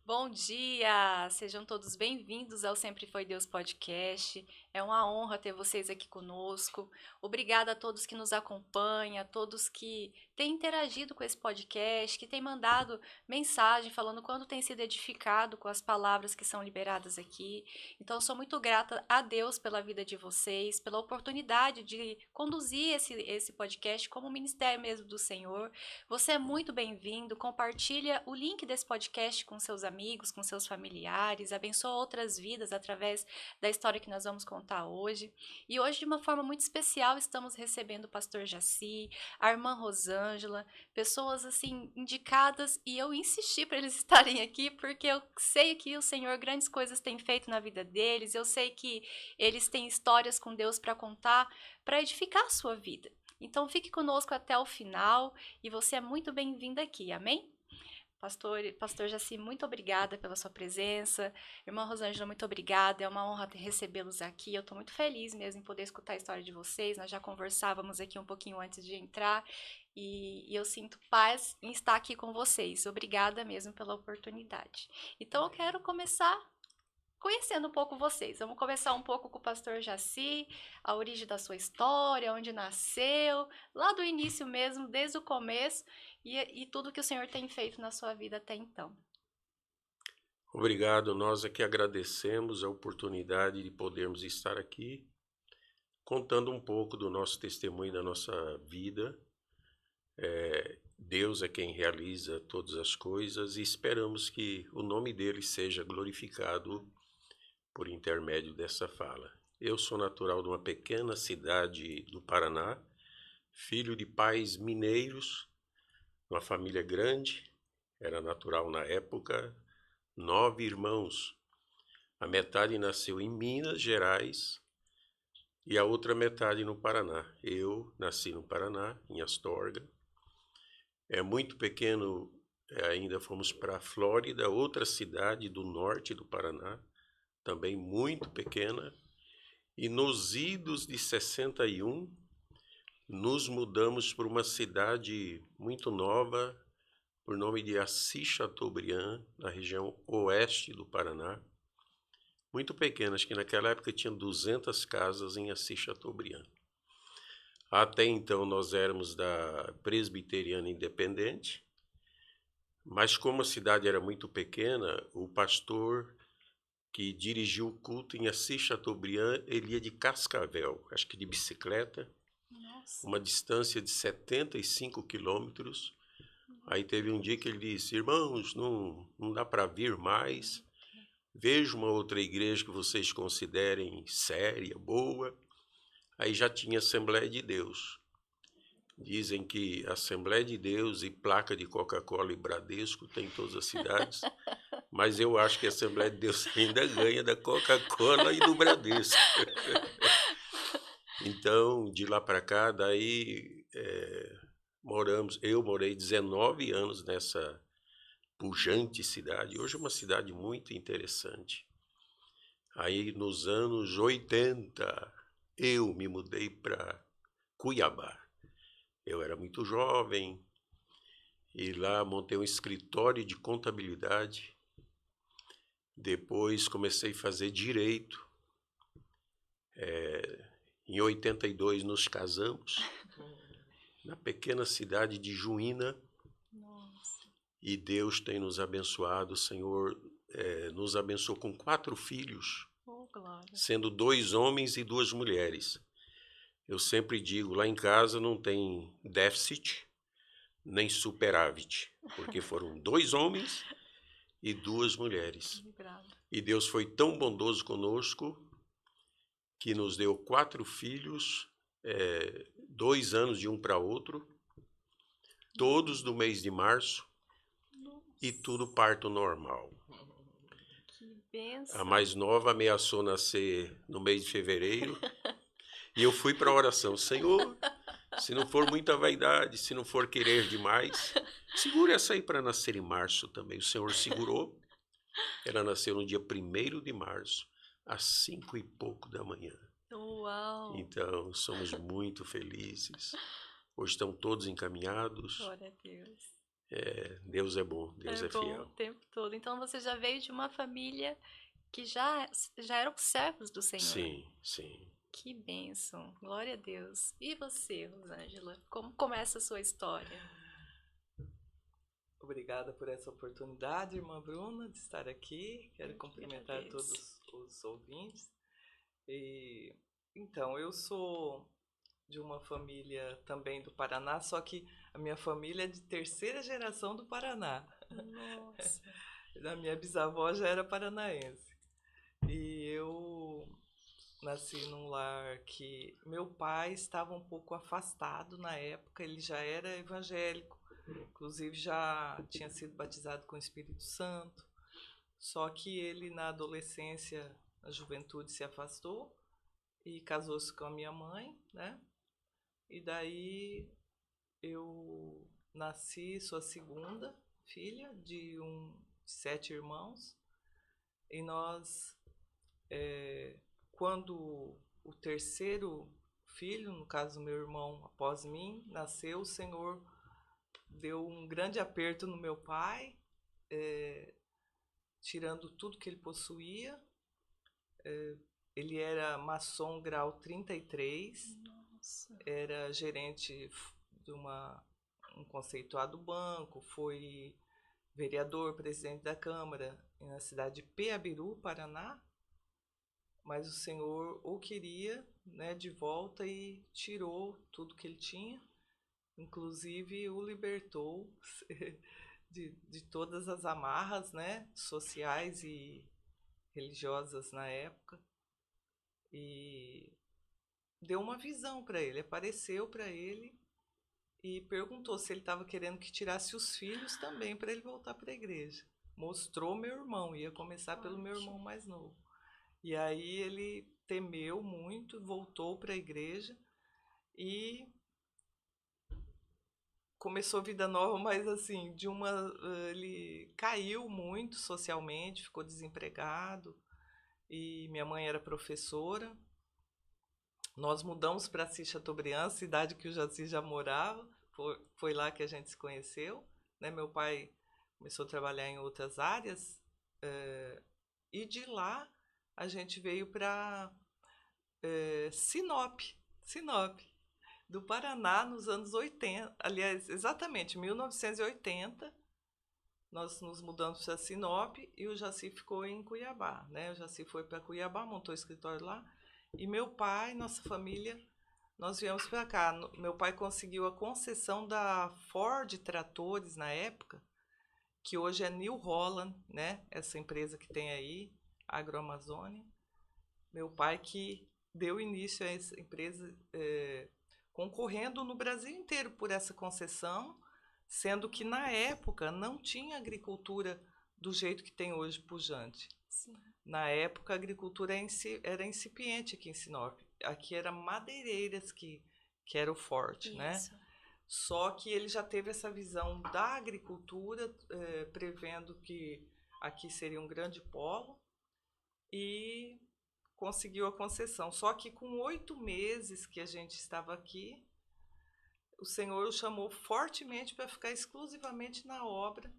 Bom dia! Sejam todos bem-vindos ao Sempre Foi Deus Podcast. É uma honra ter vocês aqui conosco. Obrigada a todos que nos acompanham, a todos que têm interagido com esse podcast, que têm mandado mensagem falando quando tem sido edificado com as palavras que são liberadas aqui. Então, sou muito grata a Deus pela vida de vocês, pela oportunidade de conduzir esse podcast como ministério mesmo do Senhor. Você é muito bem-vindo. Compartilha o link desse podcast com seus amigos, com seus familiares. Abençoa outras vidas através da história que nós vamos contar hoje. E hoje, de uma forma muito especial, estamos recebendo o pastor Jaci, a irmã Rosângela, pessoas assim indicadas, e eu insisti para eles estarem aqui porque eu sei que o Senhor grandes coisas tem feito na vida deles. Eu sei que eles têm histórias com Deus para contar, para edificar a sua vida. Então fique conosco até o final e você é muito bem-vindo aqui, amém? Pastor Jaci, muito obrigada pela sua presença. Irmã Rosângela, muito obrigada. É uma honra recebê-los aqui. Eu estou muito feliz mesmo em poder escutar a história de vocês. Nós já conversávamos aqui um pouquinho antes de entrar e eu sinto paz em estar aqui com vocês. Obrigada mesmo pela oportunidade. Então eu quero começar conhecendo um pouco vocês. Vamos começar um pouco com o pastor Jaci, a origem da sua história, onde nasceu, lá do início mesmo, desde o começo, e tudo que o Senhor tem feito na sua vida até então. Obrigado, nós aqui agradecemos a oportunidade de podermos estar aqui contando um pouco do nosso testemunho, da nossa vida. Deus é quem realiza todas as coisas e esperamos que o nome dele seja glorificado por intermédio dessa fala. Eu sou natural de uma pequena cidade do Paraná, filho de pais mineiros, uma família grande, era natural na época, 9 irmãos. A metade nasceu em Minas Gerais e a outra metade no Paraná. Eu nasci no Paraná, em Astorga. Muito pequeno, ainda fomos para a Flórida, outra cidade do norte do Paraná, também muito pequena. E nos idos de 61, nos mudamos para uma cidade muito nova, por nome de Assis Chateaubriand, na região oeste do Paraná. Muito pequena, acho que naquela época tinha 200 casas em Assis Chateaubriand. Até então nós éramos da Presbiteriana Independente, mas como a cidade era muito pequena, o pastor que dirigiu o culto em Assis Chateaubriand, ele ia de Cascavel, acho que de bicicleta, Nossa. uma distância de 75 quilômetros. Aí teve um dia que ele disse: irmãos, não dá para vir mais, veja uma outra igreja que vocês considerem séria, boa. Aí já tinha Assembleia de Deus. Dizem que Assembleia de Deus e placa de Coca-Cola e Bradesco tem em todas as cidades, mas eu acho que a Assembleia de Deus ainda ganha da Coca-Cola e do Bradesco. Então, de lá para cá, daí eu morei 19 anos nessa pujante cidade. Hoje é uma cidade muito interessante. Aí nos anos 80, eu me mudei para Cuiabá. Eu era muito jovem e lá montei um escritório de contabilidade. Depois comecei a fazer direito. Em 82 nos casamos na pequena cidade de Juína. Nossa. E Deus tem nos abençoado. O Senhor nos abençoou com 4 filhos, Oh, glória. sendo 2 homens e 2 mulheres. Eu sempre digo, lá em casa não tem déficit nem superávit, porque foram 2 homens e 2 mulheres. Librado. E Deus foi tão bondoso conosco que nos deu 4 filhos, 2 anos de um para outro, todos do mês de março, e tudo parto normal. Que bênção. A mais nova ameaçou nascer no mês de fevereiro. E eu fui para a oração: Senhor, se não for muita vaidade, se não for querer demais, segura essa aí para nascer em março também. O Senhor segurou. Ela nasceu no dia 1º de março, às 5 e pouco da manhã. Uau. Então, somos muito felizes. Hoje estão todos encaminhados. Glória a Deus. Deus é bom, Deus É é bom o fiel. tempo todo. Então você já veio de uma família que já eram servos do Senhor. Sim, sim. Que bênção, glória a Deus. E você, Rosângela, como começa a sua história? Obrigada por essa oportunidade, irmã Bruna, de estar aqui. Quero Eu que cumprimentar agradeço. todos os ouvintes. E então, eu sou de uma família também do Paraná, só que a minha família é de terceira geração do Paraná. Nossa. A minha bisavó já era paranaense. E eu nasci num lar que meu pai estava um pouco afastado na época, ele já era evangélico, inclusive já tinha sido batizado com o Espírito Santo, só que ele na adolescência, na juventude se afastou e casou-se com a minha mãe, né? E daí eu nasci, sou a segunda filha de 7 irmãos, e nós quando o terceiro filho, no caso meu irmão após mim, nasceu, o Senhor deu um grande aperto no meu pai, tirando tudo que ele possuía. Ele era maçom grau 33, Nossa. era gerente de um conceituado banco, foi vereador, presidente da Câmara na cidade de Peabiru, Paraná, mas o Senhor o queria, né, de volta e tirou tudo que ele tinha, inclusive o libertou de todas as amarras, né, sociais e religiosas na época, e deu uma visão para ele, apareceu para ele e perguntou se ele estava querendo que tirasse os filhos também para ele voltar para a igreja. Mostrou meu irmão, ia começar pelo meu irmão mais novo. E aí ele temeu muito, voltou para a igreja e começou a vida nova, mas assim, ele caiu muito socialmente, ficou desempregado, e minha mãe era professora. Nós mudamos para Assis Chateaubriand, cidade que o Jaci já morava, foi lá que a gente se conheceu, né? Meu pai começou a trabalhar em outras áreas, e de lá a gente veio para Sinop, Sinop, do Paraná, nos anos 80, aliás, exatamente, 1980, nós nos mudamos para Sinop e o Jaci ficou em Cuiabá, né? O Jaci foi para Cuiabá, montou o escritório lá, e meu pai, nossa família, nós viemos para cá. Meu pai conseguiu a concessão da Ford Tratores na época, que hoje é New Holland, né? Essa empresa que tem aí, Agroamazônia. Meu pai que deu início a essa empresa, concorrendo no Brasil inteiro por essa concessão, sendo que na época não tinha agricultura do jeito que tem hoje pujante. Sim. Na época a agricultura era incipiente aqui em Sinop. Aqui era madeireiras que era o forte, Isso. né? Só que ele já teve essa visão da agricultura, prevendo que aqui seria um grande polo, e conseguiu a concessão. Só que com 8 meses que a gente estava aqui, o Senhor o chamou fortemente para ficar exclusivamente na obra.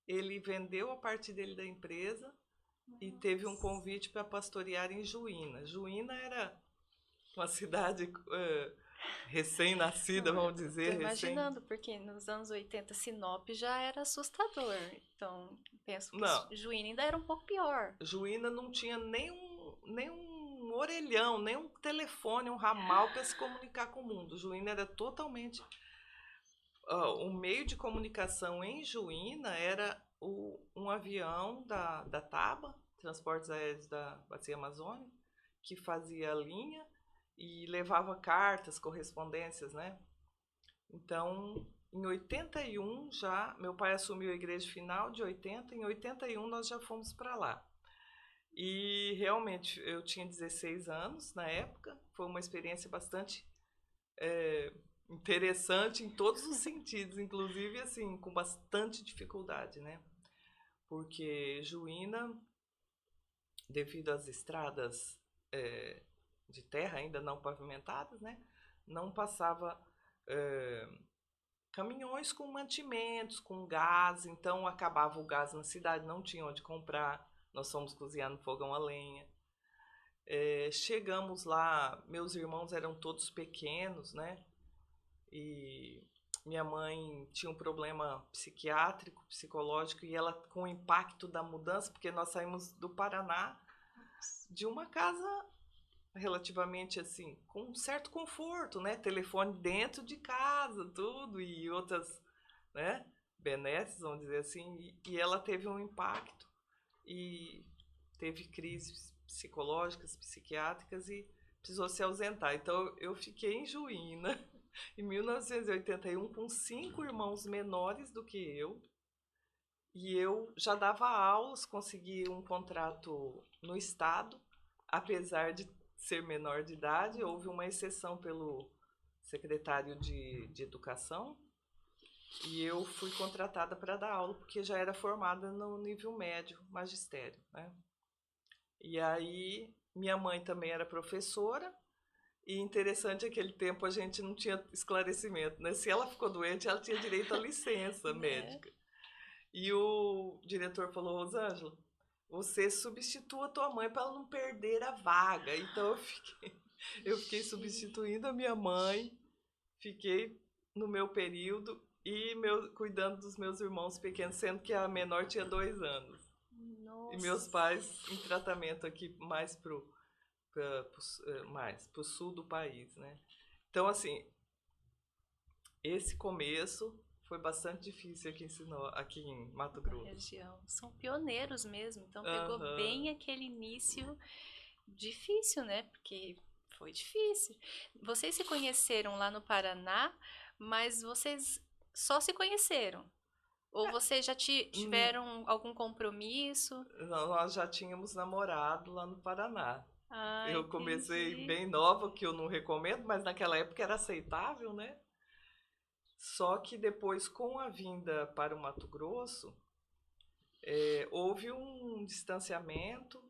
Ele vendeu a parte dele da empresa e teve um convite para pastorear em Juína. Juína era uma cidade recém-nascida, vamos dizer. Tô imaginando, porque nos anos 80 Sinop já era assustador. Então, penso que Não, Juína ainda era um pouco pior. Juína não tinha nenhum orelhão, nem um telefone, um ramal para se comunicar com o mundo. Juína era totalmente... o meio de comunicação em Juína era um avião da TABA, Transportes Aéreos da Bacia Amazônica, que fazia a linha e levava cartas, correspondências, né? Então, em 81 já, meu pai assumiu a igreja final de 80, em 81 nós já fomos para lá. E realmente eu tinha 16 anos na época, foi uma experiência bastante interessante em todos os sentidos, inclusive assim, com bastante dificuldade, né? Porque Juína, devido às estradas de terra ainda não pavimentadas, né, não passava caminhões com mantimentos, com gás. Então acabava o gás na cidade, não tinha onde comprar. Nós fomos cozinhar no fogão a lenha. Chegamos lá, meus irmãos eram todos pequenos, né? E minha mãe tinha um problema psiquiátrico, psicológico, e ela, com o impacto da mudança, porque nós saímos do Paraná de uma casa relativamente assim, com um certo conforto, né? Telefone dentro de casa, tudo, e outras, né? Benesses, vamos dizer assim, e ela teve um impacto e teve crises psicológicas, psiquiátricas e precisou se ausentar. Então eu fiquei em Juína em 1981 com 5 irmãos menores do que eu, e eu já dava aulas, consegui um contrato no estado, apesar de ser menor de idade. Houve uma exceção pelo secretário de educação, e eu fui contratada para dar aula, porque já era formada no nível médio, magistério, né? E aí, minha mãe também era professora, e interessante, aquele tempo a gente não tinha esclarecimento, né? Se ela ficou doente, ela tinha direito à licença médica. E o diretor falou: Rosângela, você substitua tua mãe para ela não perder a vaga. Então eu fiquei substituindo a minha mãe, fiquei no meu período e cuidando dos meus irmãos pequenos, sendo que a menor tinha 2 anos. Nossa. E meus pais em tratamento aqui mais pro sul do país, né? Então, assim, esse começo foi bastante difícil aqui em Mato Grosso. Região. São pioneiros mesmo, então pegou bem aquele início difícil, né? Porque foi difícil. Vocês se conheceram lá no Paraná, mas vocês só se conheceram? Ou vocês já tiveram algum compromisso? Não, nós já tínhamos namorado lá no Paraná. Eu entendi. Comecei bem nova, que eu não recomendo, mas naquela época era aceitável, né? Só que depois, com a vinda para o Mato Grosso, houve um distanciamento,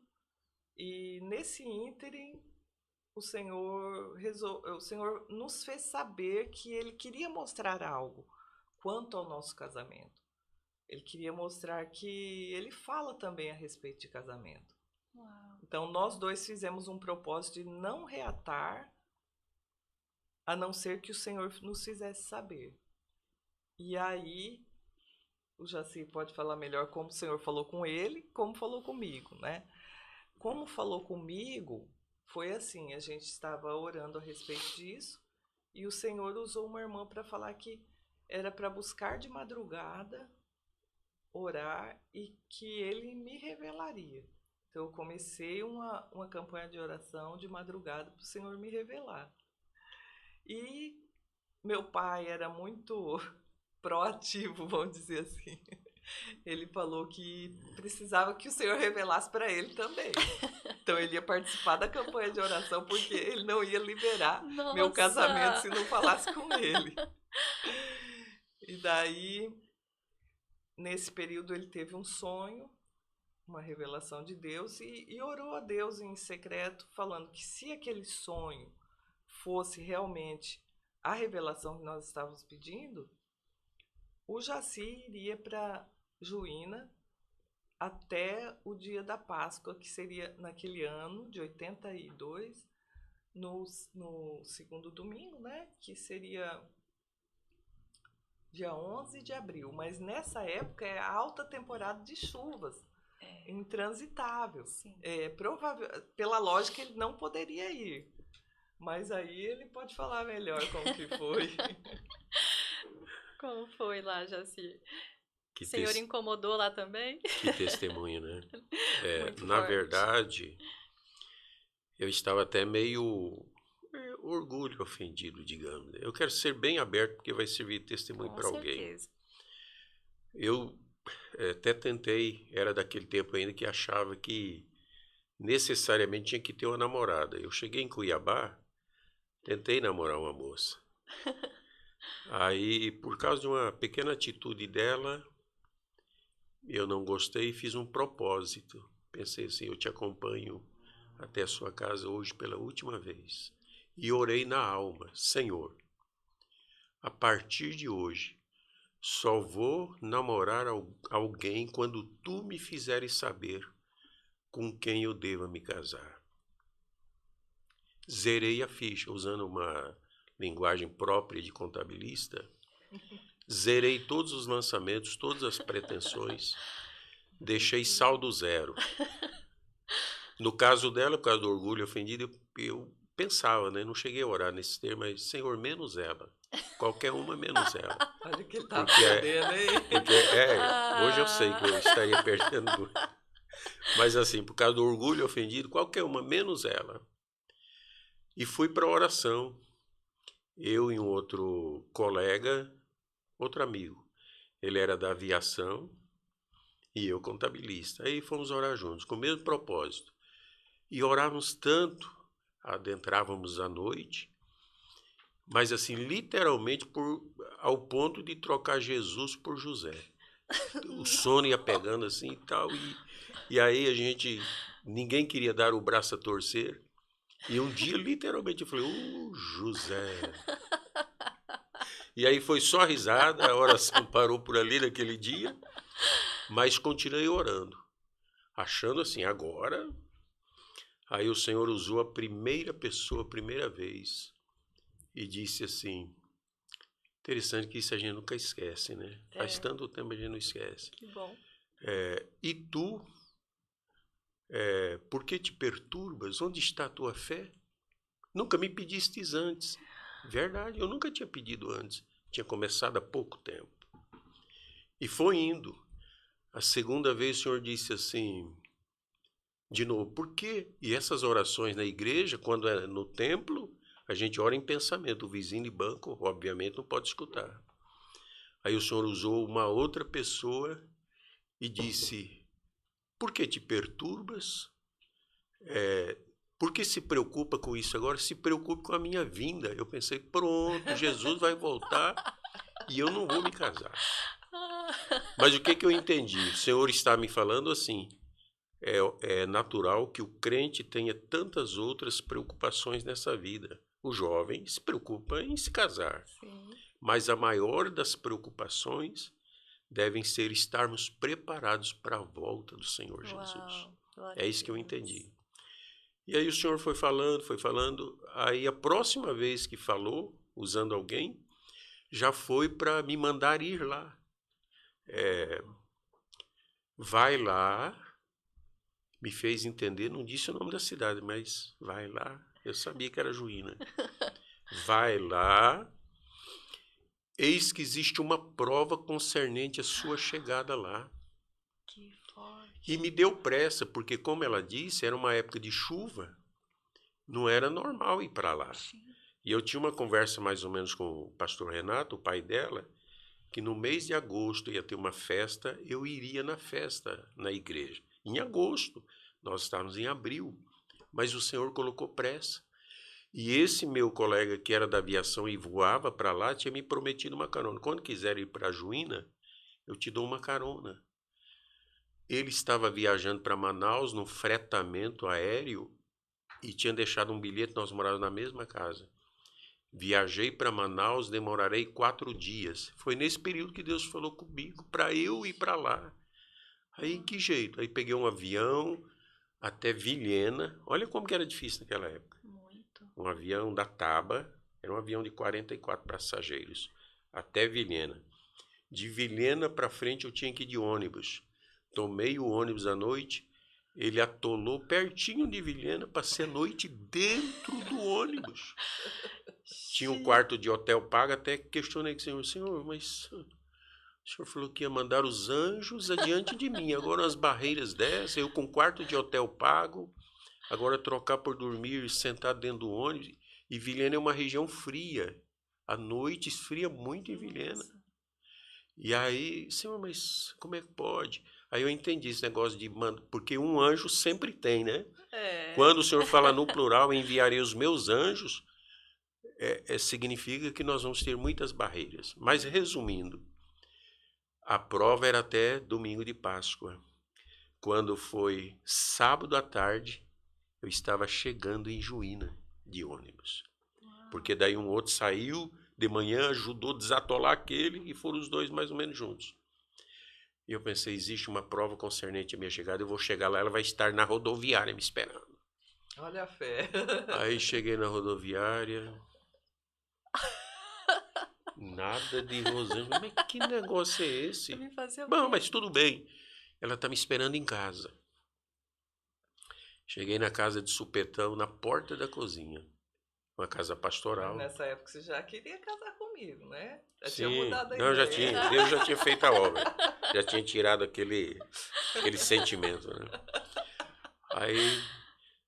e nesse ínterim o Senhor nos fez saber que Ele queria mostrar algo quanto ao nosso casamento. Ele queria mostrar que Ele fala também a respeito de casamento. Uau. Então nós dois fizemos um propósito de não reatar, a não ser que o Senhor nos fizesse saber. E aí, o Jaci pode falar melhor como o Senhor falou com ele, como falou comigo, né? Como falou comigo, foi assim: a gente estava orando a respeito disso, e o Senhor usou uma irmã para falar que era para buscar de madrugada, orar, e que Ele me revelaria. Então eu comecei uma campanha de oração de madrugada para o Senhor me revelar. E meu pai era muito proativo, vamos dizer assim. Ele falou que precisava que o Senhor revelasse para ele também. Então ele ia participar da campanha de oração, porque ele não ia liberar meu casamento se não falasse com ele. E daí, nesse período, ele teve um sonho, uma revelação de Deus, e orou a Deus em secreto, falando que se aquele sonho fosse realmente a revelação que nós estávamos pedindo, o Jaci iria para Juína até o dia da Páscoa, que seria naquele ano de 82, no segundo domingo, né? Que seria dia 11 de abril. Mas nessa época é a alta temporada de chuvas, intransitável. Pela lógica, ele não poderia ir. Mas aí ele pode falar melhor como que foi. Como foi lá, Jaci? O Senhor incomodou lá também? Que testemunho, né? Na verdade, eu estava até meio orgulho ofendido, digamos. Eu quero ser bem aberto, porque vai servir de testemunho para alguém. Eu até tentei, era daquele tempo ainda que achava que necessariamente tinha que ter uma namorada. Eu cheguei em Cuiabá, tentei namorar uma moça. Aí, por causa de uma pequena atitude dela, eu não gostei e fiz um propósito. Pensei assim: eu te acompanho até a sua casa hoje pela última vez. E orei na alma: Senhor, a partir de hoje, só vou namorar alguém quando tu me fizeres saber com quem eu devo me casar. Zerei a ficha, usando uma linguagem própria de contabilista. Zerei todos os lançamentos, todas as pretensões. Deixei saldo zero. No caso dela, por causa do orgulho ofendido, eu pensava, né? Não cheguei a orar nesse termo, mas, Senhor, menos ela. Qualquer uma menos ela. Olha que ele tá Porque perdendo aí. Hoje eu sei que eu estaria perdendo. Mas assim, por causa do orgulho ofendido, qualquer uma menos ela. E fui para a oração. Eu e um outro colega, outro amigo. Ele era da aviação e eu contabilista. Aí fomos orar juntos, com o mesmo propósito. E orávamos tanto, adentrávamos à noite, mas assim, literalmente ao ponto de trocar Jesus por José. O sono ia pegando assim e tal, e aí ninguém queria dar o braço a torcer. E um dia, literalmente, eu falei, José. E aí foi só risada, a oração parou por ali naquele dia, mas continuei orando, achando assim, agora. Aí o Senhor usou a primeira pessoa, a primeira vez, e disse assim, interessante que isso a gente nunca esquece, né? Faz tanto tempo a gente não esquece. Que bom. E tu, por que te perturbas? Onde está a tua fé? Nunca me pedistes antes. Verdade, eu nunca tinha pedido antes. Tinha começado há pouco tempo. E foi indo. A segunda vez o Senhor disse assim, de novo, por quê? E essas orações na igreja, quando é no templo, a gente ora em pensamento. O vizinho de banco, obviamente, não pode escutar. Aí o Senhor usou uma outra pessoa e disse, por que te perturbas? Por que se preocupa com isso agora? Se preocupe com a minha vinda. Eu pensei, pronto, Jesus vai voltar e eu não vou me casar. Mas o que eu entendi? O Senhor está me falando assim, é natural que o crente tenha tantas outras preocupações nessa vida. O jovem se preocupa em se casar. Sim. Mas a maior das preocupações devem ser estarmos preparados para a volta do Senhor Jesus. É isso que eu entendi. E aí o Senhor foi falando. Aí a próxima vez que falou, usando alguém, já foi para me mandar ir lá. Vai lá, me fez entender, não disse o nome da cidade, mas vai lá. Eu sabia que era Juína. Vai lá, eis que existe uma prova concernente à sua chegada lá. Que forte. E me deu pressa, porque como ela disse, era uma época de chuva, não era normal ir para lá. Sim. E eu tinha uma conversa mais ou menos com o pastor Renato, o pai dela, que no mês de agosto ia ter uma festa, eu iria na festa na igreja. Em agosto, nós estávamos em abril, mas o Senhor colocou pressa. E esse meu colega que era da aviação e voava para lá, tinha me prometido uma carona. Quando quiser ir para Juína, eu te dou uma carona. Ele estava viajando para Manaus num fretamento aéreo e tinha deixado um bilhete, nós morávamos na mesma casa. Viajei para Manaus, demorarei 4 dias. Foi nesse período que Deus falou comigo para eu ir para lá. Aí que jeito? Aí peguei um avião até Vilhena. Olha como que era difícil naquela época. Muito. Um avião da TABA, era um avião de 44 passageiros, até Vilhena. De Vilhena para frente eu tinha que ir de ônibus. Tomei o ônibus à noite, ele atolou pertinho de Vilhena, passei a noite dentro do ônibus. Tinha um quarto de hotel pago, até questionei com o Senhor, mas o Senhor falou que ia mandar os anjos adiante de mim. Agora as barreiras dessas, eu com quarto de hotel pago, agora trocar por dormir sentado dentro do ônibus. E Vilhena é uma região fria. À noite esfria muito em Vilhena. E aí, Senhor, mas como é que pode? Aí eu entendi esse negócio de porque um anjo sempre tem, né? Quando o Senhor fala no plural, enviarei os meus anjos, significa que nós vamos ter muitas barreiras. Mas resumindo, a prova era até domingo de Páscoa. Quando foi sábado à tarde, eu estava chegando em Juína de ônibus. Porque daí um outro saiu de manhã, ajudou a desatolar aquele e foram os dois mais ou menos juntos. E eu pensei, existe uma prova concernente à minha chegada, eu vou chegar lá, ela vai estar na rodoviária me esperando. Olha a fé. Aí cheguei na rodoviária, nada de Rosângela, mas que negócio é esse? Bom, mas tudo bem, ela está me esperando em casa. Cheguei na casa de supetão, na porta da cozinha. Uma casa pastoral. Mas nessa época você já queria casar comigo, né? Já Sim, tinha mudado a não, já ideia. tinha. Deus já tinha feito a obra. Já tinha tirado aquele sentimento, né? Aí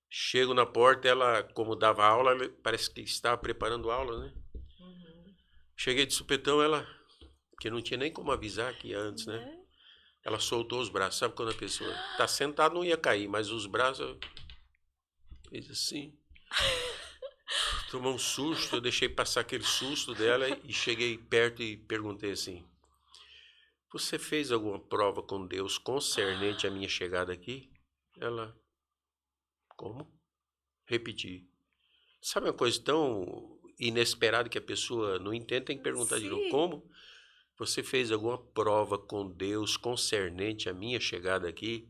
chego na porta, ela, como dava aula, ela parece que estava preparando aula, né? Uhum. Cheguei de supetão, ela, que não tinha nem como avisar que ia antes, né? Ela soltou os braços. Sabe quando a pessoa tá sentada, não ia cair, mas os braços fez assim. Tomou um susto, eu deixei passar aquele susto dela e cheguei perto e perguntei assim: você fez alguma prova com Deus concernente à minha chegada aqui? Ela, como? Repeti. Sabe uma coisa tão inesperada que a pessoa não entende, tem que perguntar de novo. Como? Você fez alguma prova com Deus concernente à minha chegada aqui?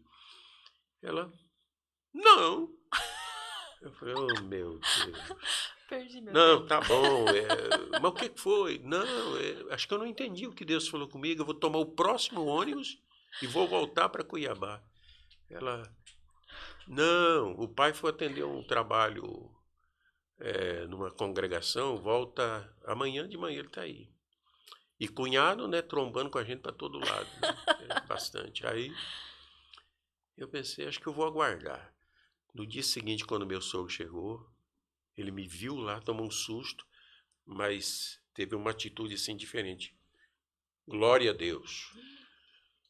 Ela, não. Eu falei, oh meu Deus. Perdi meu Não, tempo. tá bom. Mas o que foi? Não, acho que eu não entendi o que Deus falou comigo. Eu vou tomar o próximo ônibus e vou voltar para Cuiabá. Ela, não, o pai foi atender um trabalho numa congregação, volta amanhã de manhã, ele está aí. E cunhado, né, trombando com a gente para todo lado, né? Bastante. Aí eu pensei, acho que eu vou aguardar. No dia seguinte, quando meu sogro chegou, ele me viu lá, tomou um susto, mas teve uma atitude assim diferente. Glória a Deus.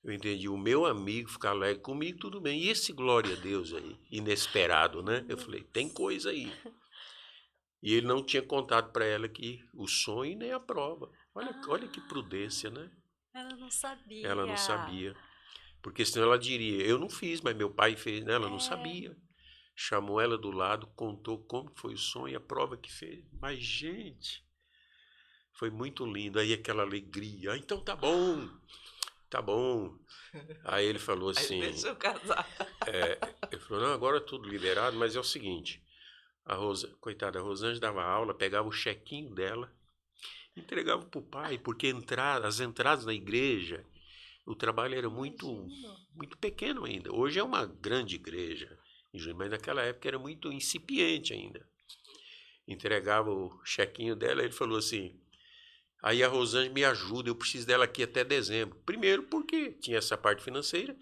Eu entendi, o meu amigo ficar alegre comigo, tudo bem. E esse glória a Deus aí, inesperado, né? Eu falei, tem coisa aí. E ele não tinha contado para ela que o sonho nem a prova. Olha que prudência, né? Ela não sabia. Ela não sabia. Porque senão ela diria, eu não fiz, mas meu pai fez, né? Ela não sabia. Chamou ela do lado, contou como foi o sonho, a prova que fez. Mas, gente, foi muito lindo. Aí aquela alegria. Ah, então tá bom, tá bom. Aí ele falou assim... Aí deixa eu casar. Ele falou, não, agora é tudo liberado, mas é o seguinte... Coitada, a Rosângela dava aula, pegava o chequinho dela, entregava para o pai, porque as entradas na igreja, o trabalho era muito pequeno ainda. Hoje é uma grande igreja, mas naquela época era muito incipiente ainda. Entregava o chequinho dela, ele falou assim, aí a Rosângela me ajuda, eu preciso dela aqui até dezembro. Primeiro porque tinha essa parte financeira,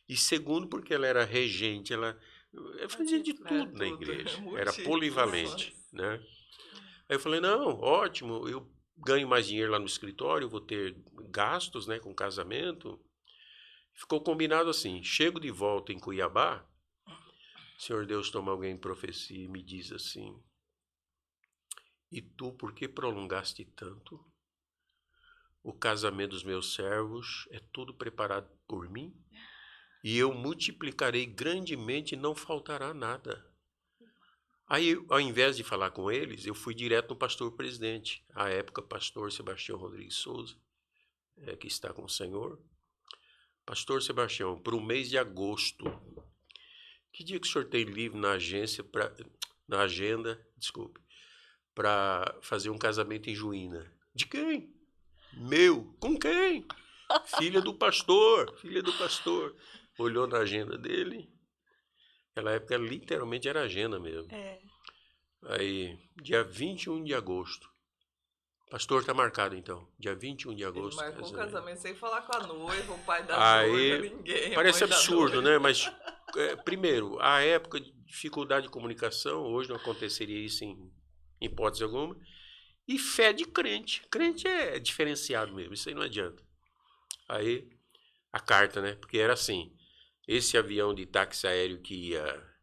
e segundo porque ela era regente, ela fazia de tudo na igreja, era polivalente, né? Aí eu falei, não, ótimo, eu ganho mais dinheiro lá no escritório, vou ter gastos, né, com casamento. Ficou combinado assim, chego de volta em Cuiabá, Senhor Deus toma alguém em profecia e me diz assim, e tu por que prolongaste tanto? O casamento dos meus servos é tudo preparado por mim? E eu multiplicarei grandemente e não faltará nada. Aí, ao invés de falar com eles, eu fui direto no pastor presidente. À época, pastor Sebastião Rodrigues Souza, que está com o Senhor. Pastor Sebastião, para o mês de agosto, que dia que o senhor tem livre na agenda, para fazer um casamento em Juína? De quem? Meu. Com quem? Filha do pastor. Olhou na agenda dele. Naquela época, literalmente, era agenda mesmo. Aí, dia 21 de agosto. Pastor, tá marcado, então. Dia 21 de agosto. Ele marcou o casamento sem falar com a noiva, o pai da noiva, ninguém. Parece absurdo, né? Mas, primeiro, a época de dificuldade de comunicação, hoje não aconteceria isso em hipótese alguma. E fé de crente. Crente é diferenciado mesmo, isso aí não adianta. Aí, a carta, né? Porque era assim... Esse avião de táxi aéreo que ia,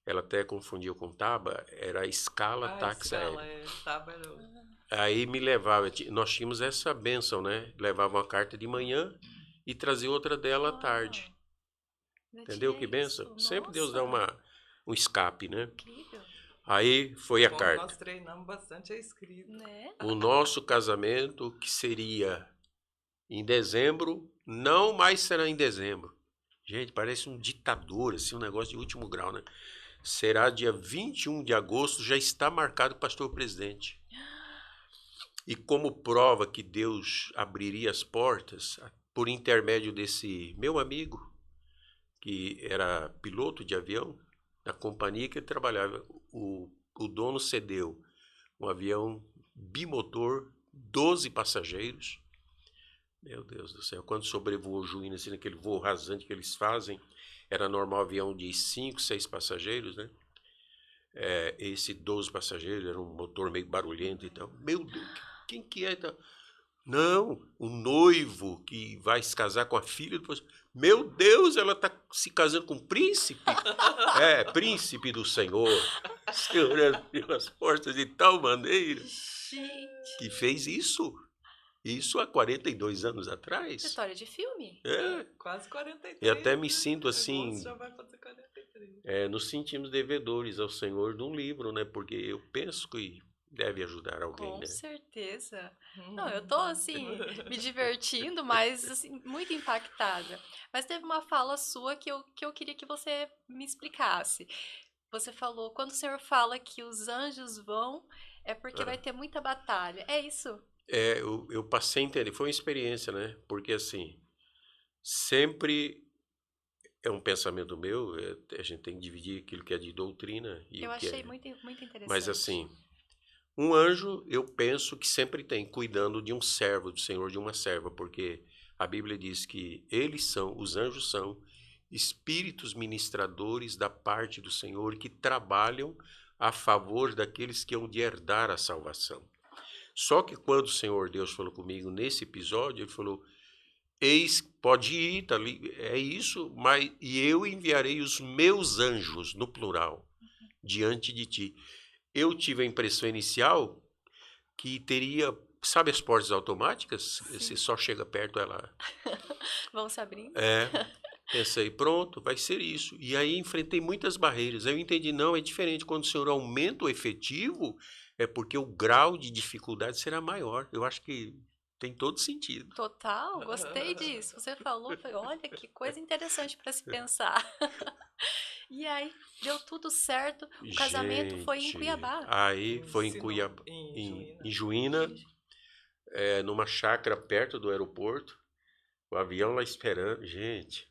ela até confundiu com Taba, era a Escala Táxi Aéreo. Taba era... Aí me levava, nós tínhamos essa bênção, né? Levava uma carta de manhã e trazia outra dela à tarde. Entendeu que bênção? Sempre Deus dá um escape, né? Incrível. Aí foi a Como carta. nós treinamos bastante a escrita. Né? O nosso casamento, que seria em dezembro, não mais será em dezembro. Gente, parece um ditador, assim, um negócio de último grau, né? Será dia 21 de agosto, já está marcado o pastor presidente. E como prova que Deus abriria as portas, por intermédio desse meu amigo, que era piloto de avião, da companhia que ele trabalhava, o dono cedeu um avião bimotor, 12 passageiros. Meu Deus do céu, quando sobrevoou Juína, assim, naquele voo rasante que eles fazem, era normal avião de 5, 6 passageiros, né? Esse 12 passageiros, era um motor meio barulhento e tal. Meu Deus, quem que é? Não, o noivo que vai se casar com a filha. Depois, meu Deus, ela está se casando com um príncipe? Príncipe do Senhor. O Senhor abriu as portas de tal maneira Gente, que fez isso. Isso há 42 anos atrás. história de filme. Quase 43. E até me né? sinto assim. Agosto já vai fazer 43. Nos sentimos devedores ao Senhor de um livro, né? Porque eu penso que deve ajudar alguém, Com né? certeza. Não, eu tô assim, me divertindo, mas assim, muito impactada. Mas teve uma fala sua que eu queria que você me explicasse. Você falou, quando o Senhor fala que os anjos vão, é porque vai ter muita batalha. É isso? Eu passei a entender. Foi uma experiência, né? Porque assim, sempre é um pensamento meu, a gente tem que dividir aquilo que é de doutrina e Eu o que achei é. muito interessante. Mas assim, um anjo, eu penso que sempre tem, cuidando de um servo do Senhor, de uma serva, porque a Bíblia diz que os anjos são espíritos ministradores da parte do Senhor que trabalham a favor daqueles que hão de herdar a salvação. Só que quando o Senhor Deus falou comigo nesse episódio, ele falou: eis, pode ir, tá ali, é isso, e eu enviarei os meus anjos, no plural, diante de ti. Eu tive a impressão inicial que teria, sabe as portas automáticas? Sim. Você só chega perto, ela... Vão se abrindo? Pensei, pronto, vai ser isso. E aí enfrentei muitas barreiras. Aí eu entendi, não, é diferente. Quando o senhor aumenta o efetivo, é porque o grau de dificuldade será maior. Eu acho que tem todo sentido. Total, gostei disso. Você falou, falei, olha que coisa interessante para se pensar. E aí, deu tudo certo. O casamento foi em Cuiabá. Aí foi em Cuiabá, em Juína, numa chácara perto do aeroporto. O avião lá esperando. Gente,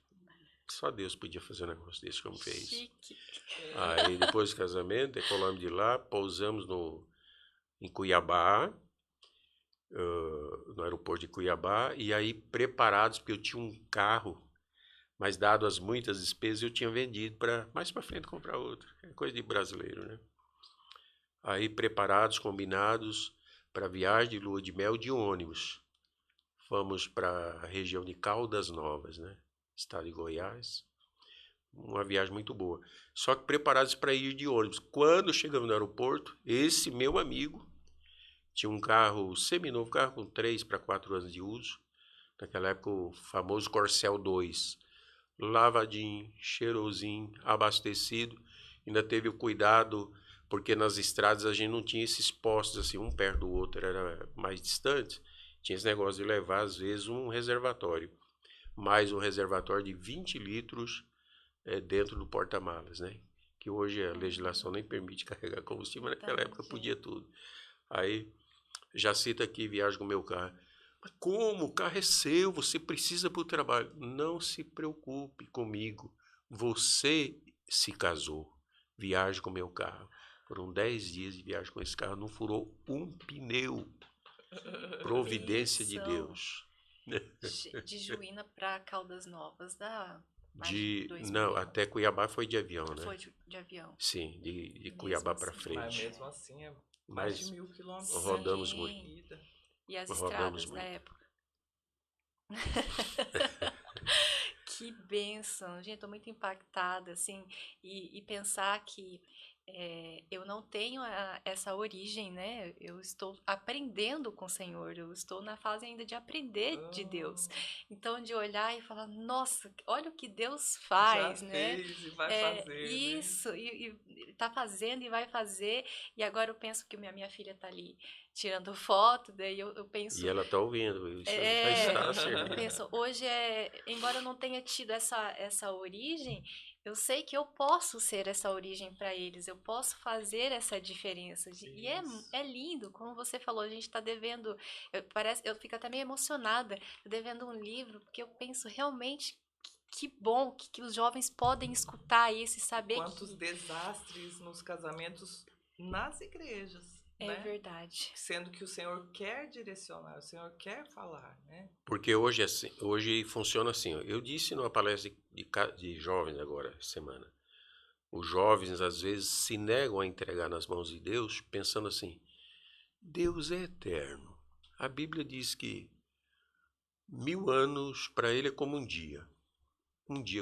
só Deus podia fazer um negócio desse como fez. Chique. Aí depois do casamento, decolamos de lá, pousamos em Cuiabá, no aeroporto de Cuiabá, e aí preparados, porque eu tinha um carro, mas dado as muitas despesas, eu tinha vendido para mais para frente comprar outro. É coisa de brasileiro, né? Aí preparados, combinados para a viagem de lua de mel de ônibus. Fomos para a região de Caldas Novas, né? Estado de Goiás. Uma viagem muito boa. Só que preparados para ir de ônibus. Quando chegamos no aeroporto, esse meu amigo tinha um carro seminovo, carro com 3 para 4 anos de uso. Naquela época, o famoso Corcel 2. Lavadinho, cheirosinho, abastecido. Ainda teve o cuidado, porque nas estradas a gente não tinha esses postos assim, um perto do outro, era mais distante. Tinha esse negócio de levar, às vezes, um reservatório. Mais um reservatório de 20 litros dentro do porta-malas, né? Que hoje a legislação nem permite carregar combustível, mas naquela época podia tudo. Aí, já cita aqui, viagem com o meu carro. Mas como? O carro é seu, você precisa para o trabalho. Não se preocupe comigo. Você se casou. Viaje com o meu carro. Foram 10 dias de viagem com esse carro, não furou um pneu. Providência de Deus. De Juína para Caldas Novas, dá mais de 2 não, mil. até Cuiabá foi de avião, né? Foi de avião. Sim, de Cuiabá para assim. frente. Mas mesmo assim é mais de 1.000 quilômetros. Rodamos Sim. muito. E as Rodamos estradas muito. da época. Que bênção, gente, tô muito impactada, assim, e pensar que eu não tenho essa origem, né? Eu estou aprendendo com o Senhor, eu estou na fase ainda de aprender de Deus. Ah, Então, de olhar e falar, nossa, olha o que Deus já faz, né? fez e vai É, fazer, né? isso, e tá fazendo e vai fazer. E agora eu penso que minha filha tá ali tirando foto, daí eu E penso, ela está ouvindo, isso já está eu servindo. penso, hoje embora eu não tenha tido essa origem, eu sei que eu posso ser essa origem para eles, eu posso fazer essa diferença. E Isso. é lindo, como você falou, a gente está devendo, eu fico até meio emocionada, devendo um livro, porque eu penso realmente que bom que os jovens podem escutar isso e saber Quantos que desastres nos casamentos nas igrejas, é né? verdade. Sendo que o Senhor quer direcionar, o Senhor quer falar, né? Porque hoje, hoje funciona assim. Ó. Eu disse numa palestra de jovens agora, semana. Os jovens às vezes se negam a entregar nas mãos de Deus, pensando assim: Deus é eterno. A Bíblia diz que 1000 anos para ele é como um dia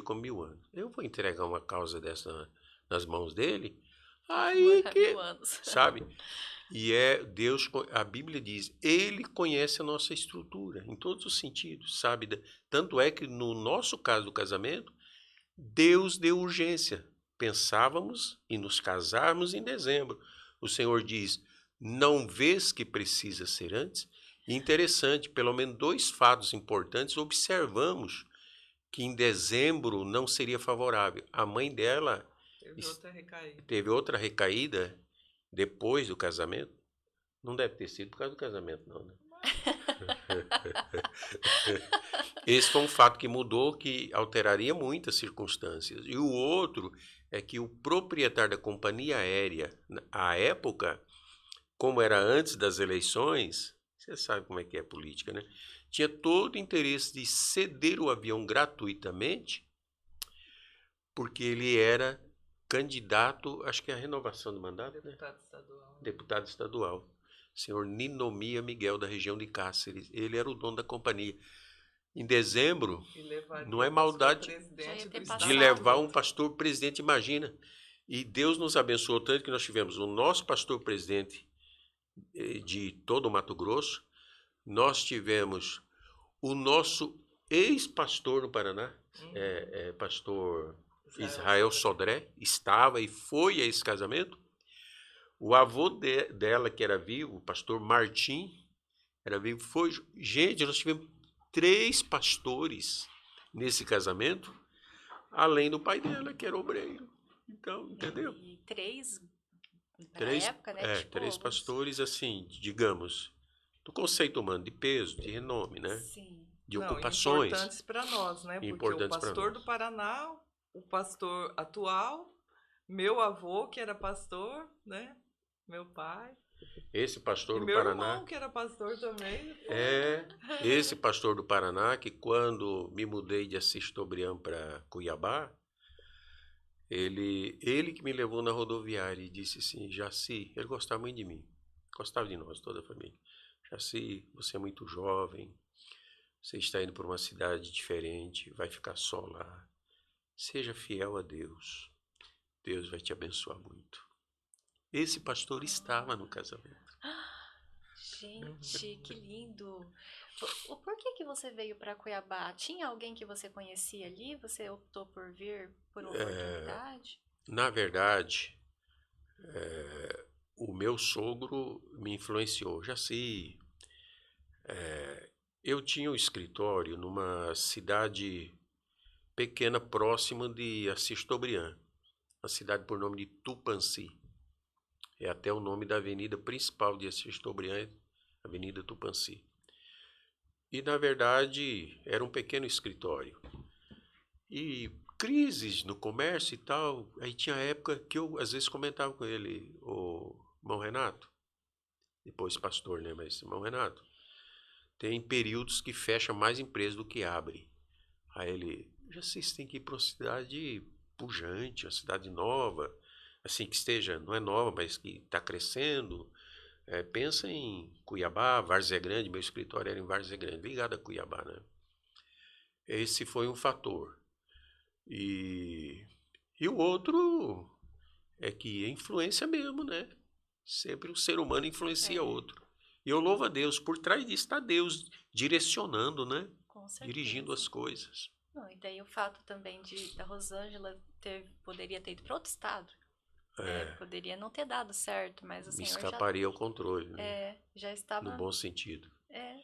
como 1000 anos. Eu vou entregar uma causa dessa nas mãos dele? Vai Aí demorar mil que, anos. sabe? E é Deus, a Bíblia diz, ele conhece a nossa estrutura em todos os sentidos, sabe? Tanto é que no nosso caso do casamento, Deus deu urgência. Pensávamos em nos casarmos em dezembro. O Senhor diz: não vês que precisa ser antes? E interessante, pelo menos 2 fatos importantes observamos que em dezembro não seria favorável. A mãe dela Teve outra recaída. teve outra recaída depois do casamento. Não deve ter sido por causa do casamento, não, né? Esse foi um fato que mudou, que alteraria muitas circunstâncias. E o outro é que o proprietário da companhia aérea, à época, como era antes das eleições, você sabe como é que é a política, né? Tinha todo o interesse de ceder o avião gratuitamente, porque ele era candidato, acho que é a renovação do mandato, né? Deputado estadual. Deputado estadual. Senhor Ninomia Miguel, da região de Cáceres. Ele era o dono da companhia. Em dezembro, E levaria não é o pastor maldade Já ia presidente do ter de estado passado. levar um todo. pastor presidente, imagina. E Deus nos abençoou tanto que nós tivemos o nosso pastor presidente de todo o Mato Grosso, nós tivemos o nosso ex-pastor no Paraná, pastor Israel Sodré, estava e foi a esse casamento. O avô dela, que era vivo, o pastor Martim, era vivo, foi. Gente, nós tivemos 3 pastores nesse casamento, além do pai dela, que era obreiro. Então, entendeu? E 3 na Três, época, né? Tipo, 3 pastores, assim, digamos, do conceito humano, de peso, de renome, né? sim. De Não, ocupações importantes para nós, né? Porque o importantes para pastor do nós. Paraná, o pastor atual, meu avô, que era pastor, né? Meu pai. Esse E pastor do meu irmão, Paraná, que era pastor também. esse pastor do Paraná, que quando me mudei de Assis Chateaubriand para Cuiabá, ele que me levou na rodoviária e disse assim: Jaci, ele gostava muito de mim, gostava de nós, toda a família. Jaci, você é muito jovem, você está indo para uma cidade diferente, vai ficar só lá. Seja fiel a Deus, Deus vai te abençoar muito. Esse pastor estava no casamento. Gente, que lindo. Por que que você veio para Cuiabá? Tinha alguém que você conhecia ali? Você optou por vir por uma oportunidade? Na verdade, o meu sogro me influenciou. Jaci, eu tinha um escritório numa cidade pequena próxima de Assis Chateaubriand, uma cidade por nome de Tupanci. É até o nome da avenida principal de Assis Chateaubriand, Avenida Tupanci. E, na verdade, era um pequeno escritório. E crises no comércio e tal. Aí tinha época que eu, às vezes, comentava com ele, o irmão Renato, depois pastor, né? Mas, irmão Renato, tem períodos que fecha mais empresas do que abre. Aí ele, já vocês têm que ir para uma cidade pujante, uma cidade nova, assim, que esteja, não é nova, mas que está crescendo. Pensa em Cuiabá, Várzea Grande, meu escritório era em Várzea Grande, ligado a Cuiabá, né? Esse foi um fator. E o outro é que é influência mesmo, né? Sempre o ser humano influencia É, outro. E eu louvo a Deus, por trás disso está Deus direcionando, né? com Dirigindo certeza. as coisas. Não, e daí o fato também da Rosângela poderia ter ido para outro estado, né? É, Poderia não ter dado certo, mas o me Senhor escaparia ao controle, né? já No estava. bom sentido. É,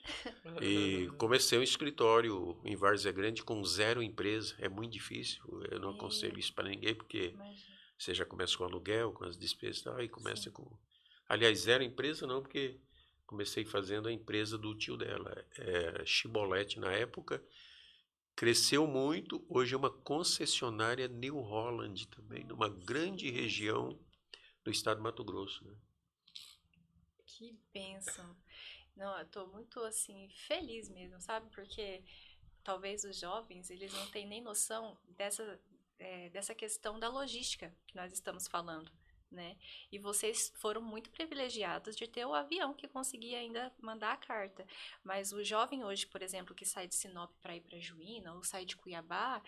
E comecei um escritório em Várzea Grande com 0 empresa. É muito difícil. Eu não aconselho e, isso para ninguém, porque imagina, você já começa com aluguel, com as despesas e tal, aí começa sim. com. Aliás, 0 empresa não, porque comecei fazendo a empresa do tio dela. Chibolete na época. Cresceu muito. Hoje é uma concessionária New Holland também, numa grande Que bênção, região do estado de Mato Grosso, né? que bênção. Não, eu tô muito assim feliz mesmo, sabe? Porque talvez os jovens eles não têm nem noção dessa questão da logística que nós estamos falando, né? E vocês foram muito privilegiados de ter o avião que conseguia ainda mandar a carta. Mas o jovem hoje, por exemplo, que sai de Sinop para ir para Juína ou sai de Cuiabá,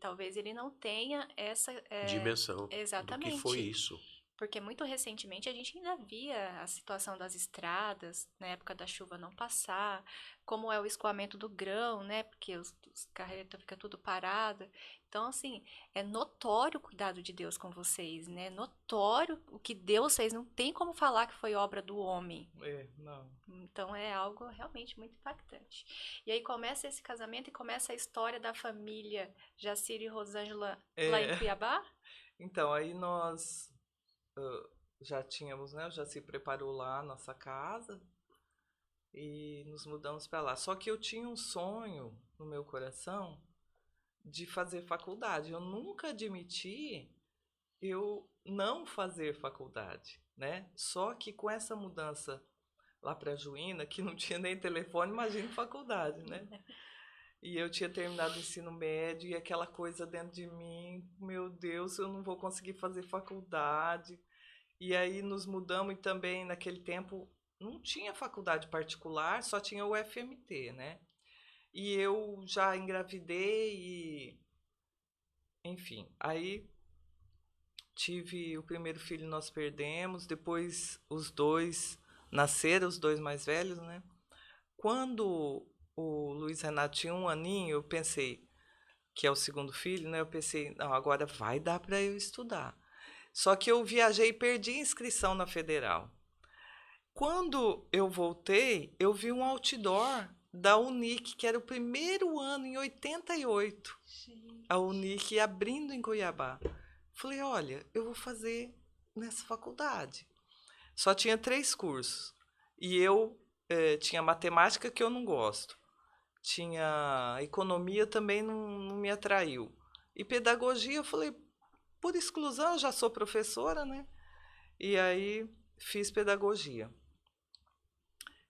talvez ele não tenha essa Dimensão do que foi exatamente. isso. Porque muito recentemente a gente ainda via a situação das estradas, na época da chuva não passar, como é o escoamento do grão, né? Porque os carretas fica tudo parada. Então, assim, é notório o cuidado de Deus com vocês, né? Notório o que Deus fez, não tem como falar que foi obra do homem. Não. Então é algo realmente muito impactante. E aí começa esse casamento e começa a história da família Jacira e Rosângela lá em É, Cuiabá? então, aí nós já tínhamos, né? Já se preparou lá a nossa casa e nos mudamos para lá. Só que eu tinha um sonho no meu coração de fazer faculdade. Eu nunca admiti eu não fazer faculdade, né? Só que com essa mudança lá para Juína, que não tinha nem telefone, imagina faculdade, né? E eu tinha terminado o ensino médio e aquela coisa dentro de mim, meu Deus, eu não vou conseguir fazer faculdade. E aí nos mudamos e também naquele tempo não tinha faculdade particular, só tinha o FMT, né? E eu já engravidei e enfim, aí tive o primeiro filho, nós perdemos, depois os dois nasceram, os dois mais velhos, né? Quando o Luiz Renato tinha 1 aninho, eu pensei, que é o segundo filho, né? Eu pensei, não, agora vai dar para eu estudar. Só que eu viajei e perdi a inscrição na federal. Quando eu voltei, eu vi um outdoor da Unic, que era o primeiro ano, em 88, a Unic abrindo em Cuiabá. Falei, olha, eu vou fazer nessa faculdade. Só tinha 3 cursos. E eu tinha matemática, que eu não gosto. Tinha economia, também não me atraiu. E pedagogia, eu falei, por exclusão, eu já sou professora, né? E aí fiz pedagogia.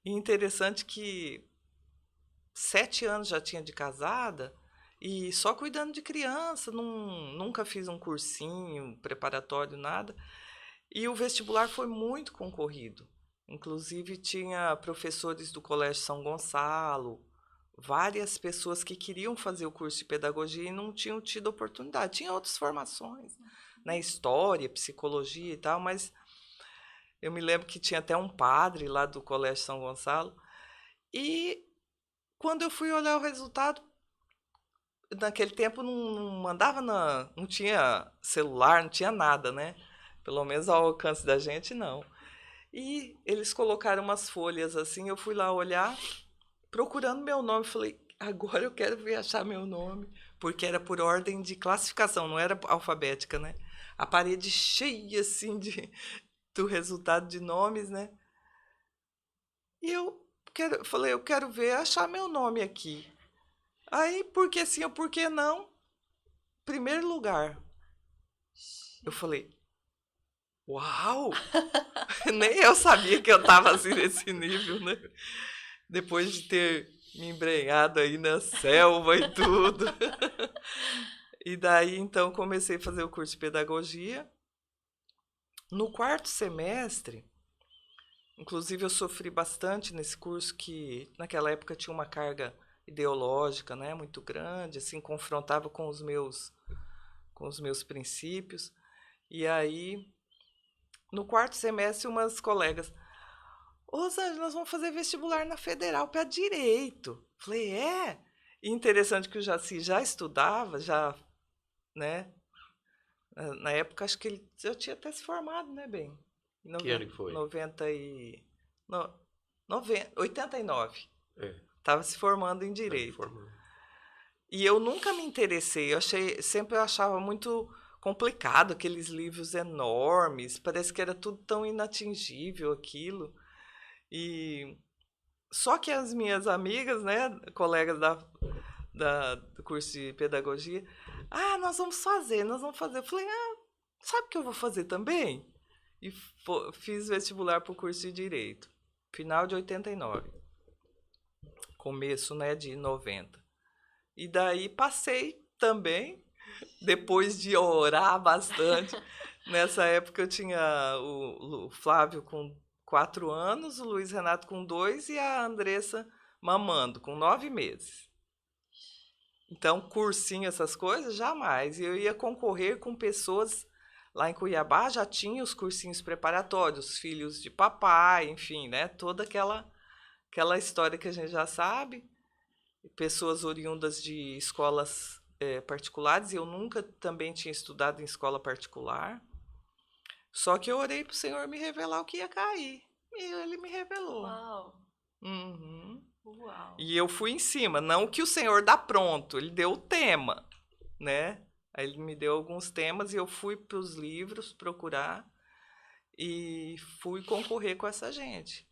E interessante que 7 anos já tinha de casada e só cuidando de criança, nunca fiz um cursinho preparatório, nada. E o vestibular foi muito concorrido. Inclusive tinha professores do Colégio São Gonçalo, várias pessoas que queriam fazer o curso de pedagogia e não tinham tido oportunidade. Tinha outras formações, né, história, psicologia e tal, mas eu me lembro que tinha até um padre lá do Colégio São Gonçalo. E quando eu fui olhar o resultado, naquele tempo não mandava não tinha celular, não tinha nada, né? Pelo menos ao alcance da gente, não. E eles colocaram umas folhas assim, eu fui lá olhar, procurando meu nome, falei, agora eu quero ver achar meu nome, porque era por ordem de classificação, não era alfabética, né? A parede cheia assim do resultado de nomes, né? E falei, eu quero ver achar meu nome aqui. Aí, por que sim ou por que não? Primeiro lugar. Eu falei, uau! Nem eu sabia que eu estava assim nesse nível, né? Depois de ter me embrenhado aí na selva e tudo. E daí, então, comecei a fazer o curso de pedagogia. No 4º semestre, inclusive eu sofri bastante nesse curso, que naquela época tinha uma carga ideológica, né, muito grande, assim, confrontava com os meus princípios. E aí, no quarto semestre, umas colegas, ô, Rosângela, nós vamos fazer vestibular na Federal para Direito. Falei, é? E interessante que o Jaci já estudava, já, né? Na época, acho que ele já tinha até se formado, né, bem? Em Que ano que foi? 89. É, Estava se formando em tá Direito. formando. E eu nunca me interessei. Sempre eu achava muito complicado aqueles livros enormes. Parece que era tudo tão inatingível aquilo. E só que as minhas amigas, né, colegas do curso de pedagogia, nós vamos fazer. Eu falei, sabe o que eu vou fazer também? E fiz vestibular para o curso de Direito. Final de 89. Começo, né, de 90. E daí passei também, depois de orar bastante. Nessa época eu tinha o Flávio com 4 anos, o Luiz Renato com 2 e a Andressa mamando, com 9 meses. Então, cursinho, essas coisas, jamais. E eu ia concorrer com pessoas lá em Cuiabá, já tinha os cursinhos preparatórios, filhos de papai, enfim, né? Toda aquela história que a gente já sabe. Pessoas oriundas de escolas particulares, e eu nunca também tinha estudado em escola particular. Só que eu orei para o Senhor me revelar o que ia cair. E ele me revelou. Uau! Uhum. Uau! E eu fui em cima. Não que o Senhor dá pronto, ele deu o tema, né? Aí ele me deu alguns temas e eu fui para os livros procurar e fui concorrer com essa gente.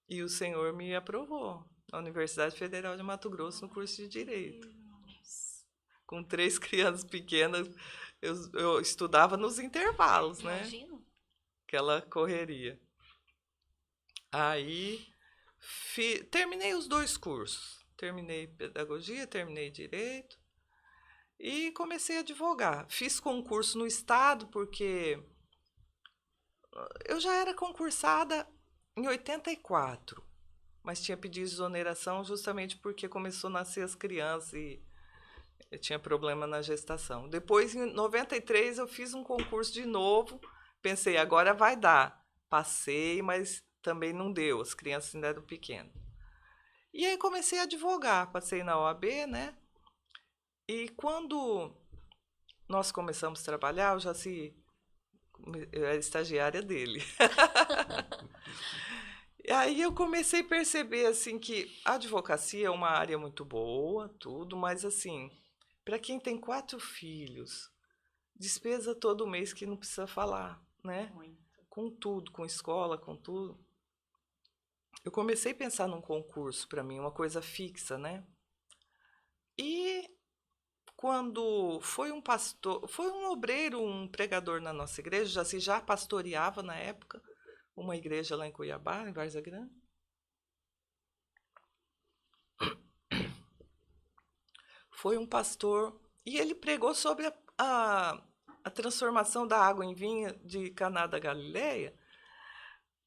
E o Senhor me aprovou na Universidade Federal de Mato Grosso, no curso de Direito. Com 3 crianças pequenas, eu estudava nos intervalos, né? Imagino. Aquela correria. Aí terminei os 2 cursos. Terminei pedagogia, terminei direito e comecei a advogar. Fiz concurso no estado porque eu já era concursada em 84, mas tinha pedido exoneração justamente porque começou a nascer as crianças e eu tinha problema na gestação. Depois, em 93, eu fiz um concurso de novo. Pensei, agora vai dar. Passei, mas também não deu. As crianças ainda eram pequenas. E aí comecei a advogar. Passei na OAB, né? E quando nós começamos a trabalhar, eu era estagiária dele. E aí eu comecei a perceber assim que a advocacia é uma área muito boa, tudo, mas assim, para quem tem 4 filhos, despesa todo mês que não precisa falar, né? Muito. Com tudo, com escola, com tudo. Eu comecei a pensar num concurso para mim, uma coisa fixa, né? E quando foi um pastor, foi um obreiro, um pregador na nossa igreja, já pastoreava na época uma igreja lá em Cuiabá, em Várzea Grande. Foi um pastor e ele pregou sobre a transformação da água em vinho de Caná da Galileia.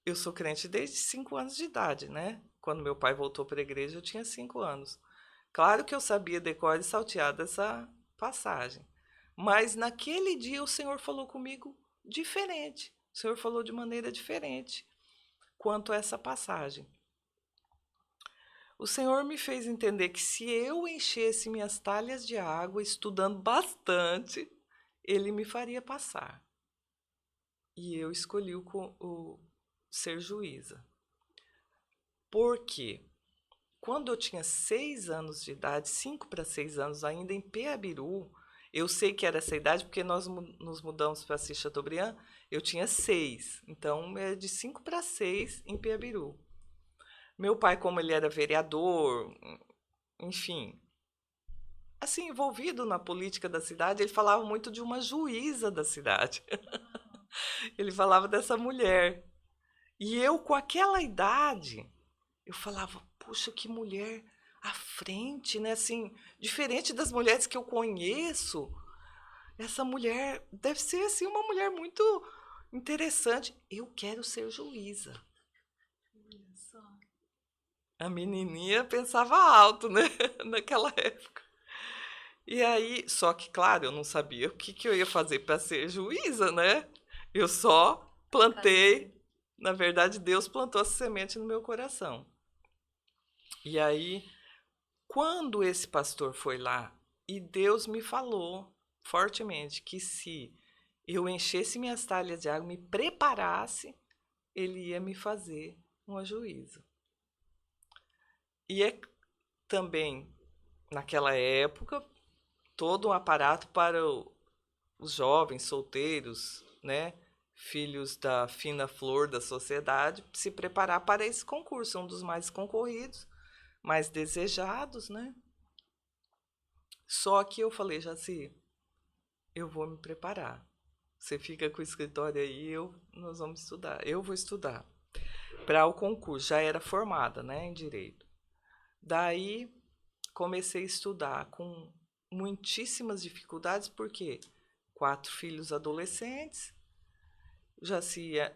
Eu sou crente desde 5 anos de idade, né? Quando meu pai voltou para a igreja, eu tinha 5 anos. Claro que eu sabia decorar e saltear dessa passagem. Mas naquele dia o Senhor falou comigo diferente. O Senhor falou de maneira diferente quanto a essa passagem. O Senhor me fez entender que se eu enchesse minhas talhas de água, estudando bastante, Ele me faria passar. E eu escolhi o ser juíza. Por quê? Quando eu tinha 6 anos de idade, 5 para 6 anos, ainda em Peabiru, eu sei que era essa idade porque nós nos mudamos para Assis Chateaubriand, eu tinha 6. Então, é de 5 para 6 em Peabiru. Meu pai, como ele era vereador, enfim, assim, envolvido na política da cidade, ele falava muito de uma juíza da cidade. Ele falava dessa mulher. E eu, com aquela idade, eu falava, puxa, que mulher à frente, né? Assim, diferente das mulheres que eu conheço, essa mulher deve ser assim uma mulher muito interessante. Eu quero ser juíza. A menininha pensava alto, né? Naquela época. E aí, só que, claro, eu não sabia o que eu ia fazer para ser juíza, né? Eu só plantei, na verdade, Deus plantou essa semente no meu coração. E aí, quando esse pastor foi lá, e Deus me falou fortemente que se eu enchesse minhas talhas de água, me preparasse, ele ia me fazer uma juíza. E é também, naquela época, todo um aparato para os jovens solteiros, né, filhos da fina flor da sociedade, se preparar para esse concurso, um dos mais concorridos, mais desejados, né? Só que eu falei, Jaci, eu vou me preparar. Você fica com o escritório aí, nós vamos estudar. Eu vou estudar para o concurso. Já era formada, né, em direito. Daí comecei a estudar com muitíssimas dificuldades, porque 4 filhos adolescentes,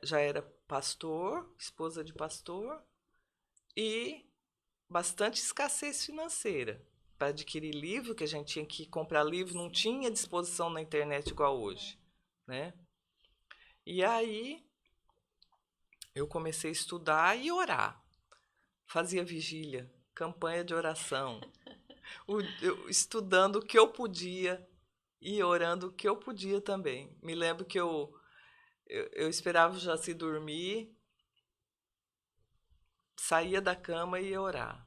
já era pastor, esposa de pastor, e bastante escassez financeira. Para adquirir livro, que a gente tinha que comprar livro, não tinha disposição na internet igual hoje, né? E aí eu comecei a estudar e orar. Fazia vigília, campanha de oração, estudando o que eu podia e orando o que eu podia também. Me lembro que eu esperava o Jaci dormir, saía da cama e ia orar.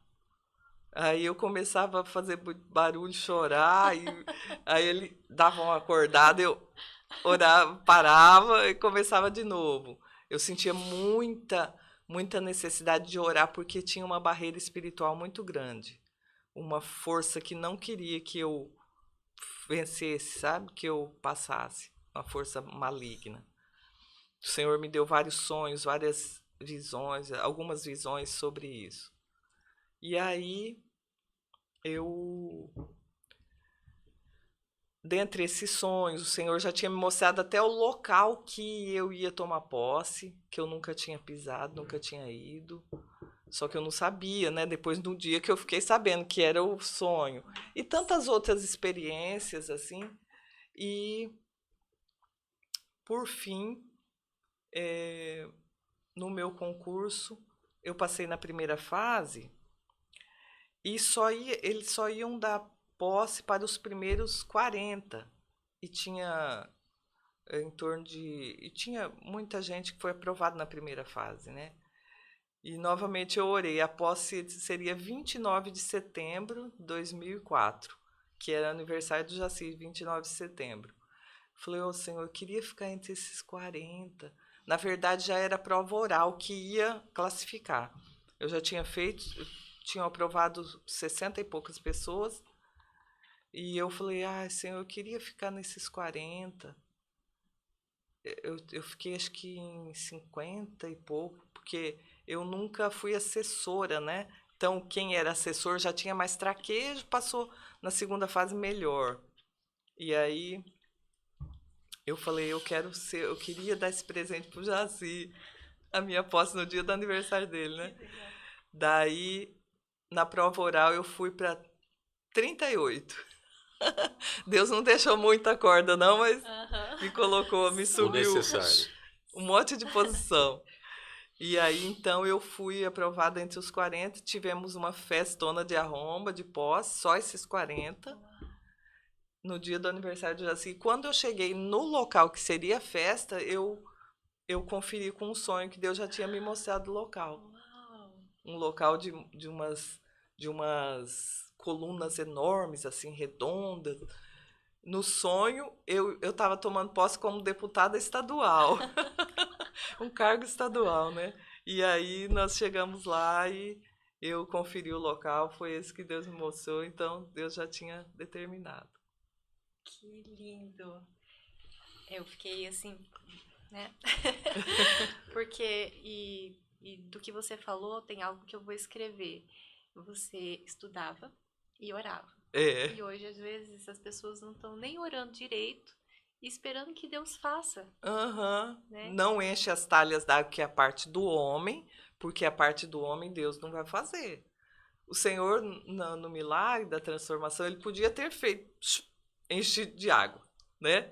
Aí eu começava a fazer barulho, chorar, aí ele dava uma acordada, eu orava, parava e começava de novo. Eu sentia muita necessidade de orar, porque tinha uma barreira espiritual muito grande. Uma força que não queria que eu vencesse, sabe? Que eu passasse. Uma força maligna. O Senhor me deu vários sonhos, várias visões, algumas visões sobre isso. E aí, dentre esses sonhos, o Senhor já tinha me mostrado até o local que eu ia tomar posse, que eu nunca tinha pisado, nunca tinha ido. Só que eu não sabia, né? Depois de um dia que eu fiquei sabendo que era o sonho. E tantas outras experiências, assim. E, por fim, no meu concurso, eu passei na primeira fase e eles só iam dar posse para os primeiros 40. E tinha tinha muita gente que foi aprovada na primeira fase, né? E novamente eu orei. A posse seria 29 de setembro de 2004, que era aniversário do Jaci, 29 de setembro. Falei, ô Senhor, eu queria ficar entre esses 40. Na verdade, já era prova oral que ia classificar. Eu já tinha tinha aprovado 60 e poucas pessoas. E eu falei, Senhor, eu queria ficar nesses 40. Eu fiquei acho que em 50 e pouco, porque eu nunca fui assessora, né? Então, quem era assessor já tinha mais traquejo, passou na segunda fase melhor. E aí eu falei, eu queria dar esse presente pro Jaci, a minha posse no dia do aniversário dele, né? Daí, na prova oral, eu fui para 38. Deus não deixou muita corda, não, mas me subiu um monte de posição. E aí, então, eu fui aprovada entre os 40, tivemos uma festona de arromba, de posse, só esses 40, no dia do aniversário do Jaci. Quando eu cheguei no local que seria a festa, eu conferi com um sonho que Deus já tinha me mostrado o local. Um local de umas colunas enormes, assim, redondas. No sonho, eu estava tomando posse como deputada estadual. Um cargo estadual, né? E aí nós chegamos lá e eu conferi o local, foi esse que Deus me mostrou, então Deus já tinha determinado. Que lindo! Eu fiquei assim, né? Porque, e do que você falou, tem algo que eu vou escrever. Você estudava e orava. E hoje, às vezes, as pessoas não estão nem orando direito e esperando que Deus faça. Né? Não enche as talhas d'água, que é a parte do homem, porque a parte do homem Deus não vai fazer. o Senhor, no milagre da transformação, ele podia ter feito enchido de água, né?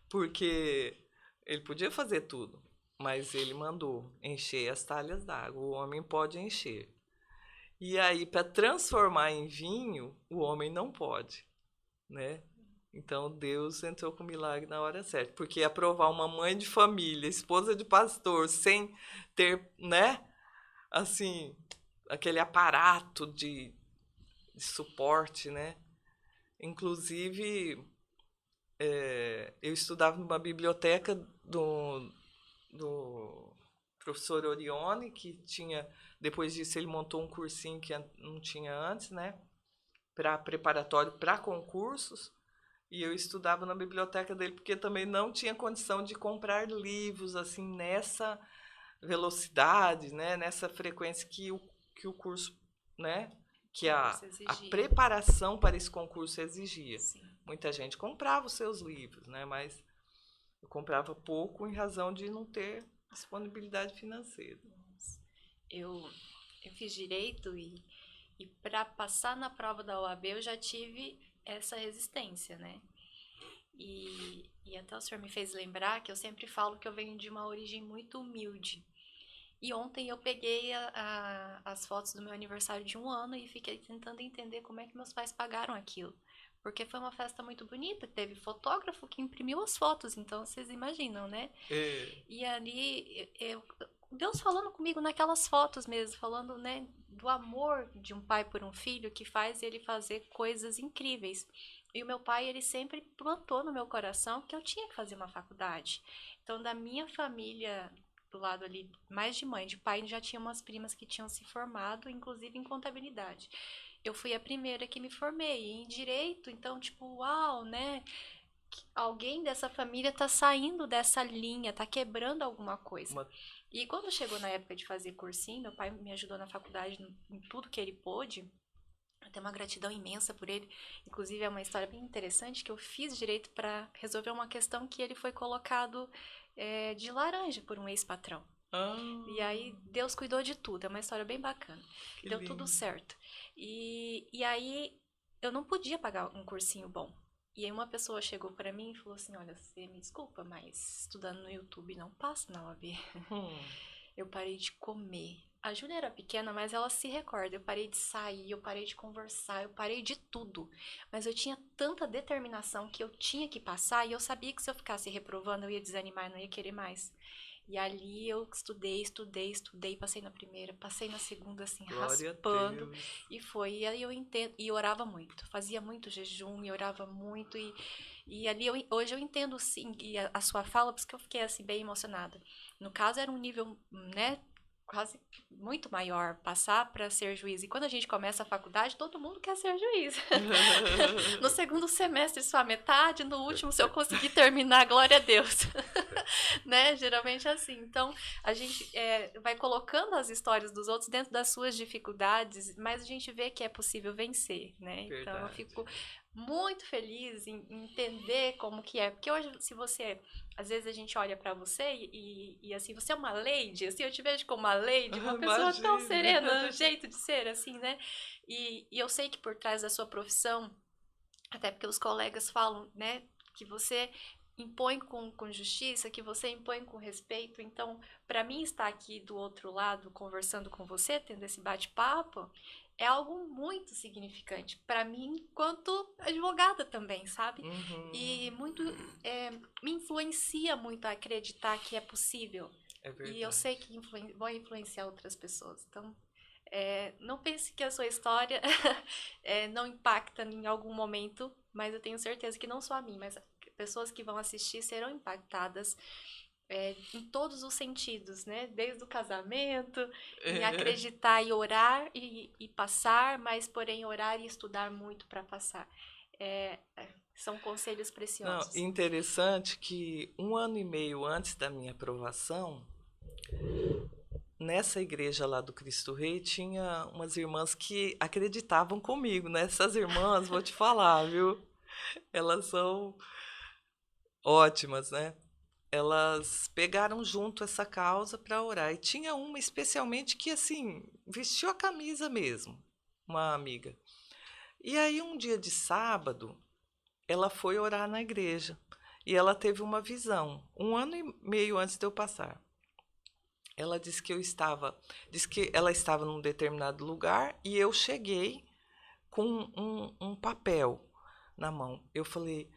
Porque ele podia fazer tudo, mas ele mandou encher as talhas d'água. O homem pode encher. E aí, para transformar em vinho, o homem não pode, né? Então, Deus entrou com o milagre na hora certa. Porque aprovar uma mãe de família, esposa de pastor, sem ter, né? Assim, aquele aparato de suporte, né? Inclusive, eu estudava numa biblioteca do professor Orione, que tinha, depois disso ele montou um cursinho que não tinha antes, né? Para preparatório para concursos. E eu estudava na biblioteca dele porque também não tinha condição de comprar livros assim nessa velocidade, né? Nessa frequência que o curso, né? Que a preparação para esse concurso exigia. Sim. Muita gente comprava os seus livros, né? Mas eu comprava pouco em razão de não ter disponibilidade financeira. Eu fiz direito e para passar na prova da OAB eu já tive essa resistência, né? E até o senhor me fez lembrar que eu sempre falo que eu venho de uma origem muito humilde. E ontem eu peguei as fotos do meu aniversário de 1 ano e fiquei tentando entender como é que meus pais pagaram aquilo. Porque foi uma festa muito bonita, teve fotógrafo que imprimiu as fotos, então vocês imaginam, né? E ali, Deus falando comigo naquelas fotos mesmo, falando, né, do amor de um pai por um filho que faz ele fazer coisas incríveis. E o meu pai, ele sempre plantou no meu coração que eu tinha que fazer uma faculdade. Então, da minha família, do lado ali, mais de mãe, de pai, já tinha umas primas que tinham se formado, inclusive em contabilidade. Eu fui a primeira que me formei em direito, então, tipo, uau, né? Alguém dessa família tá saindo dessa linha, tá quebrando alguma coisa. E quando chegou na época de fazer cursinho, meu pai me ajudou na faculdade em tudo que ele pôde. Eu tenho uma gratidão imensa por ele. Inclusive, é uma história bem interessante que eu fiz direito para resolver uma questão que ele foi colocado de laranja por um ex-patrão. E aí, Deus cuidou de tudo. É uma história bem bacana. Deu tudo certo. E aí, eu não podia pagar um cursinho bom. E aí, uma pessoa chegou para mim e falou assim, olha, você me desculpa, mas estudando no YouTube não passa na OAB. Eu parei de comer. A Júlia era pequena, mas ela se recorda. Eu parei de sair, eu parei de conversar, eu parei de tudo. Mas eu tinha tanta determinação que eu tinha que passar e eu sabia que se eu ficasse reprovando eu ia desanimar e não ia querer mais. E ali eu estudei, passei na primeira, passei na segunda, assim, Glória raspando. E foi, e aí eu entendo, e orava muito. Fazia muito jejum e orava muito. E ali hoje eu entendo, sim, e a sua fala, porque eu fiquei, assim, bem emocionada. No caso, era um nível, né, quase muito maior, passar para ser juiz. E quando a gente começa a faculdade, todo mundo quer ser juiz. No segundo semestre, só a metade, no último, se eu conseguir terminar, glória a Deus. Né? Geralmente é assim. Então, a gente vai colocando as histórias dos outros dentro das suas dificuldades, mas a gente vê que é possível vencer, né? Verdade. Então, eu fico muito feliz em entender como que é. Porque hoje, se você... Às vezes a gente olha pra você e assim, você é uma lady, assim, eu te vejo como uma lady, uma pessoa tão serena, um jeito de ser, assim, né? E eu sei que por trás da sua profissão, até porque os colegas falam, né, que você impõe com justiça, que você impõe com respeito. Então, para mim estar aqui do outro lado, conversando com você, tendo esse bate-papo, é algo muito significante para mim enquanto advogada também, sabe? E muito me influencia muito a acreditar que é possível. E eu sei que vou influenciar outras pessoas. Então, não pense que a sua história não impacta em algum momento, mas eu tenho certeza que não só a mim, mas pessoas que vão assistir serão impactadas em todos os sentidos, né? Desde o casamento, em acreditar e orar e passar, mas porém orar e estudar muito para passar. São conselhos preciosos. Não, interessante que 1 ano e meio antes da minha aprovação, nessa igreja lá do Cristo Rei, tinha umas irmãs que acreditavam comigo, né? Essas irmãs, vou te falar, viu? Elas são ótimas, né? Elas pegaram junto essa causa para orar. E tinha uma especialmente que, assim, vestiu a camisa mesmo. uma amiga. E aí, um dia de sábado, ela foi orar na igreja. E ela teve uma visão, 1 ano e meio antes de eu passar. Ela disse que ela estava num determinado lugar e eu cheguei com um papel na mão. Eu falei,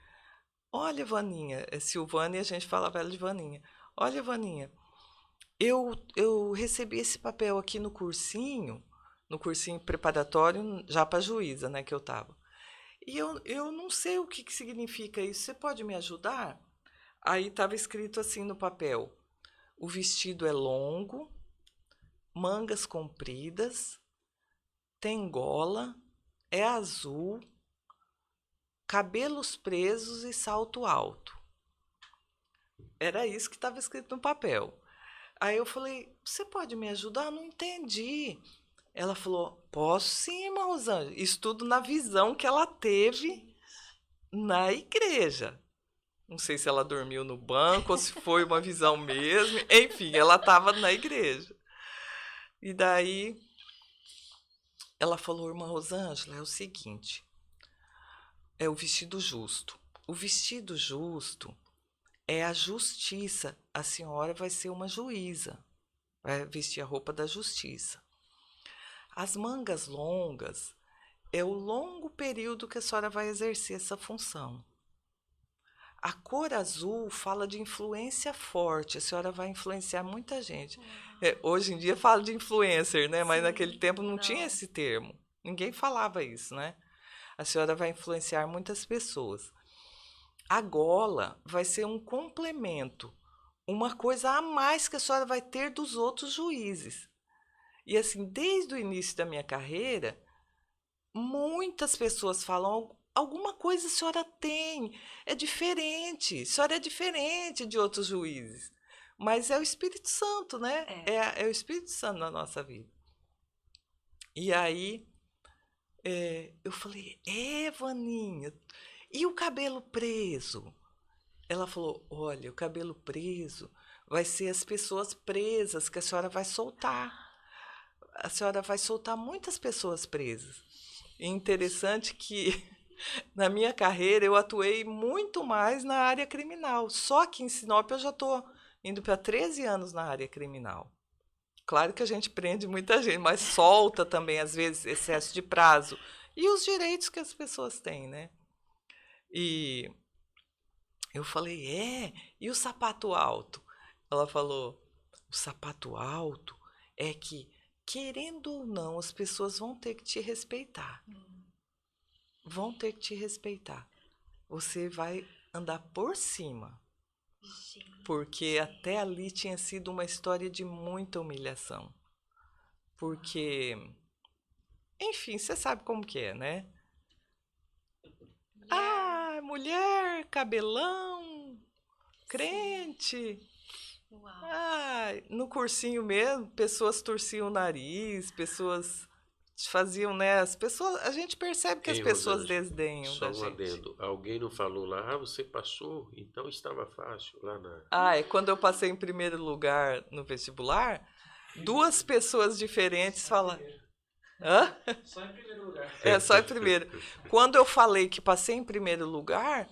olha, Vaninha, Silvânia, a gente falava ela de Vaninha. Olha, Vaninha, eu recebi esse papel aqui no cursinho preparatório, já para juíza, né, que eu estava. E eu não sei o que significa isso. Você pode me ajudar? Aí estava escrito assim no papel: o vestido é longo, mangas compridas, tem gola, é azul, cabelos presos e salto alto. Era isso que estava escrito no papel. Aí eu falei, você pode me ajudar? Não entendi. Ela falou, posso sim, irmã Rosângela. Isso tudo na visão que ela teve na igreja. Não sei se ela dormiu no banco ou se foi uma visão mesmo. Enfim, ela estava na igreja. E daí ela falou, irmã Rosângela, é o seguinte, é o vestido justo. O vestido justo é a justiça. A senhora vai ser uma juíza, vai vestir a roupa da justiça. As mangas longas é o longo período que a senhora vai exercer essa função. A cor azul fala de influência forte, a senhora vai influenciar muita gente. Hoje em dia fala de influencer, né? Mas naquele tempo não tinha esse termo. Ninguém falava isso, né? A senhora vai influenciar muitas pessoas. A gola vai ser um complemento, uma coisa a mais que a senhora vai ter dos outros juízes. E assim, desde o início da minha carreira, muitas pessoas falam, alguma coisa a senhora tem, é diferente, a senhora é diferente de outros juízes. Mas é o Espírito Santo, né? É o Espírito Santo na nossa vida. E aí, eu falei, Vaninha, e o cabelo preso? Ela falou, olha, o cabelo preso vai ser as pessoas presas que a senhora vai soltar. A senhora vai soltar muitas pessoas presas. E interessante que na minha carreira eu atuei muito mais na área criminal. Só que em Sinop eu já estou indo para 13 anos na área criminal. Claro que a gente prende muita gente, mas solta também, às vezes, excesso de prazo. E os direitos que as pessoas têm, né? E eu falei, e o sapato alto? Ela falou, o sapato alto é que, querendo ou não, as pessoas vão ter que te respeitar. Vão ter que te respeitar. Você vai andar por cima. Gente. Porque até ali tinha sido uma história de muita humilhação. Porque, enfim, você sabe como que é, né? Mulher, cabelão, crente. Uau. No cursinho mesmo, pessoas torciam o nariz, pessoas faziam, né? A gente percebe que as pessoas desdenham da gente. Só um adendo. Alguém não falou lá, você passou, então estava fácil lá na... Quando eu passei em primeiro lugar no vestibular, 2 pessoas diferentes falaram... Hã? Só em primeiro lugar. Só em primeiro. Quando eu falei que passei em primeiro lugar,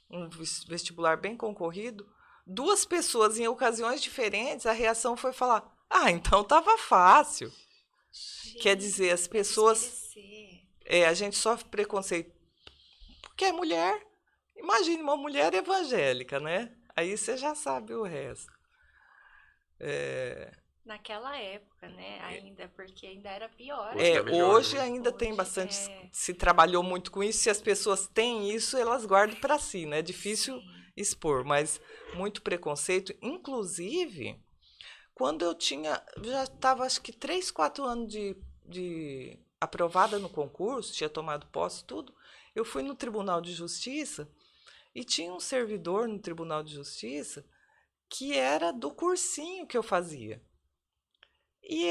um vestibular bem concorrido, 2 pessoas em ocasiões diferentes, a reação foi falar, então estava fácil. Gente, quer dizer, as pessoas... a gente sofre preconceito porque é mulher. Imagine uma mulher evangélica, né? Aí você já sabe o resto. Naquela época, né? Ainda, porque ainda era pior. Hoje ainda tem bastante... Se trabalhou muito com isso. Se as pessoas têm isso, elas guardam para si, né? É difícil expor, mas muito preconceito. Inclusive, quando eu já estava, acho que 3, 4 anos de aprovada no concurso, tinha tomado posse e tudo, eu fui no Tribunal de Justiça e tinha um servidor no Tribunal de Justiça que era do cursinho que eu fazia. E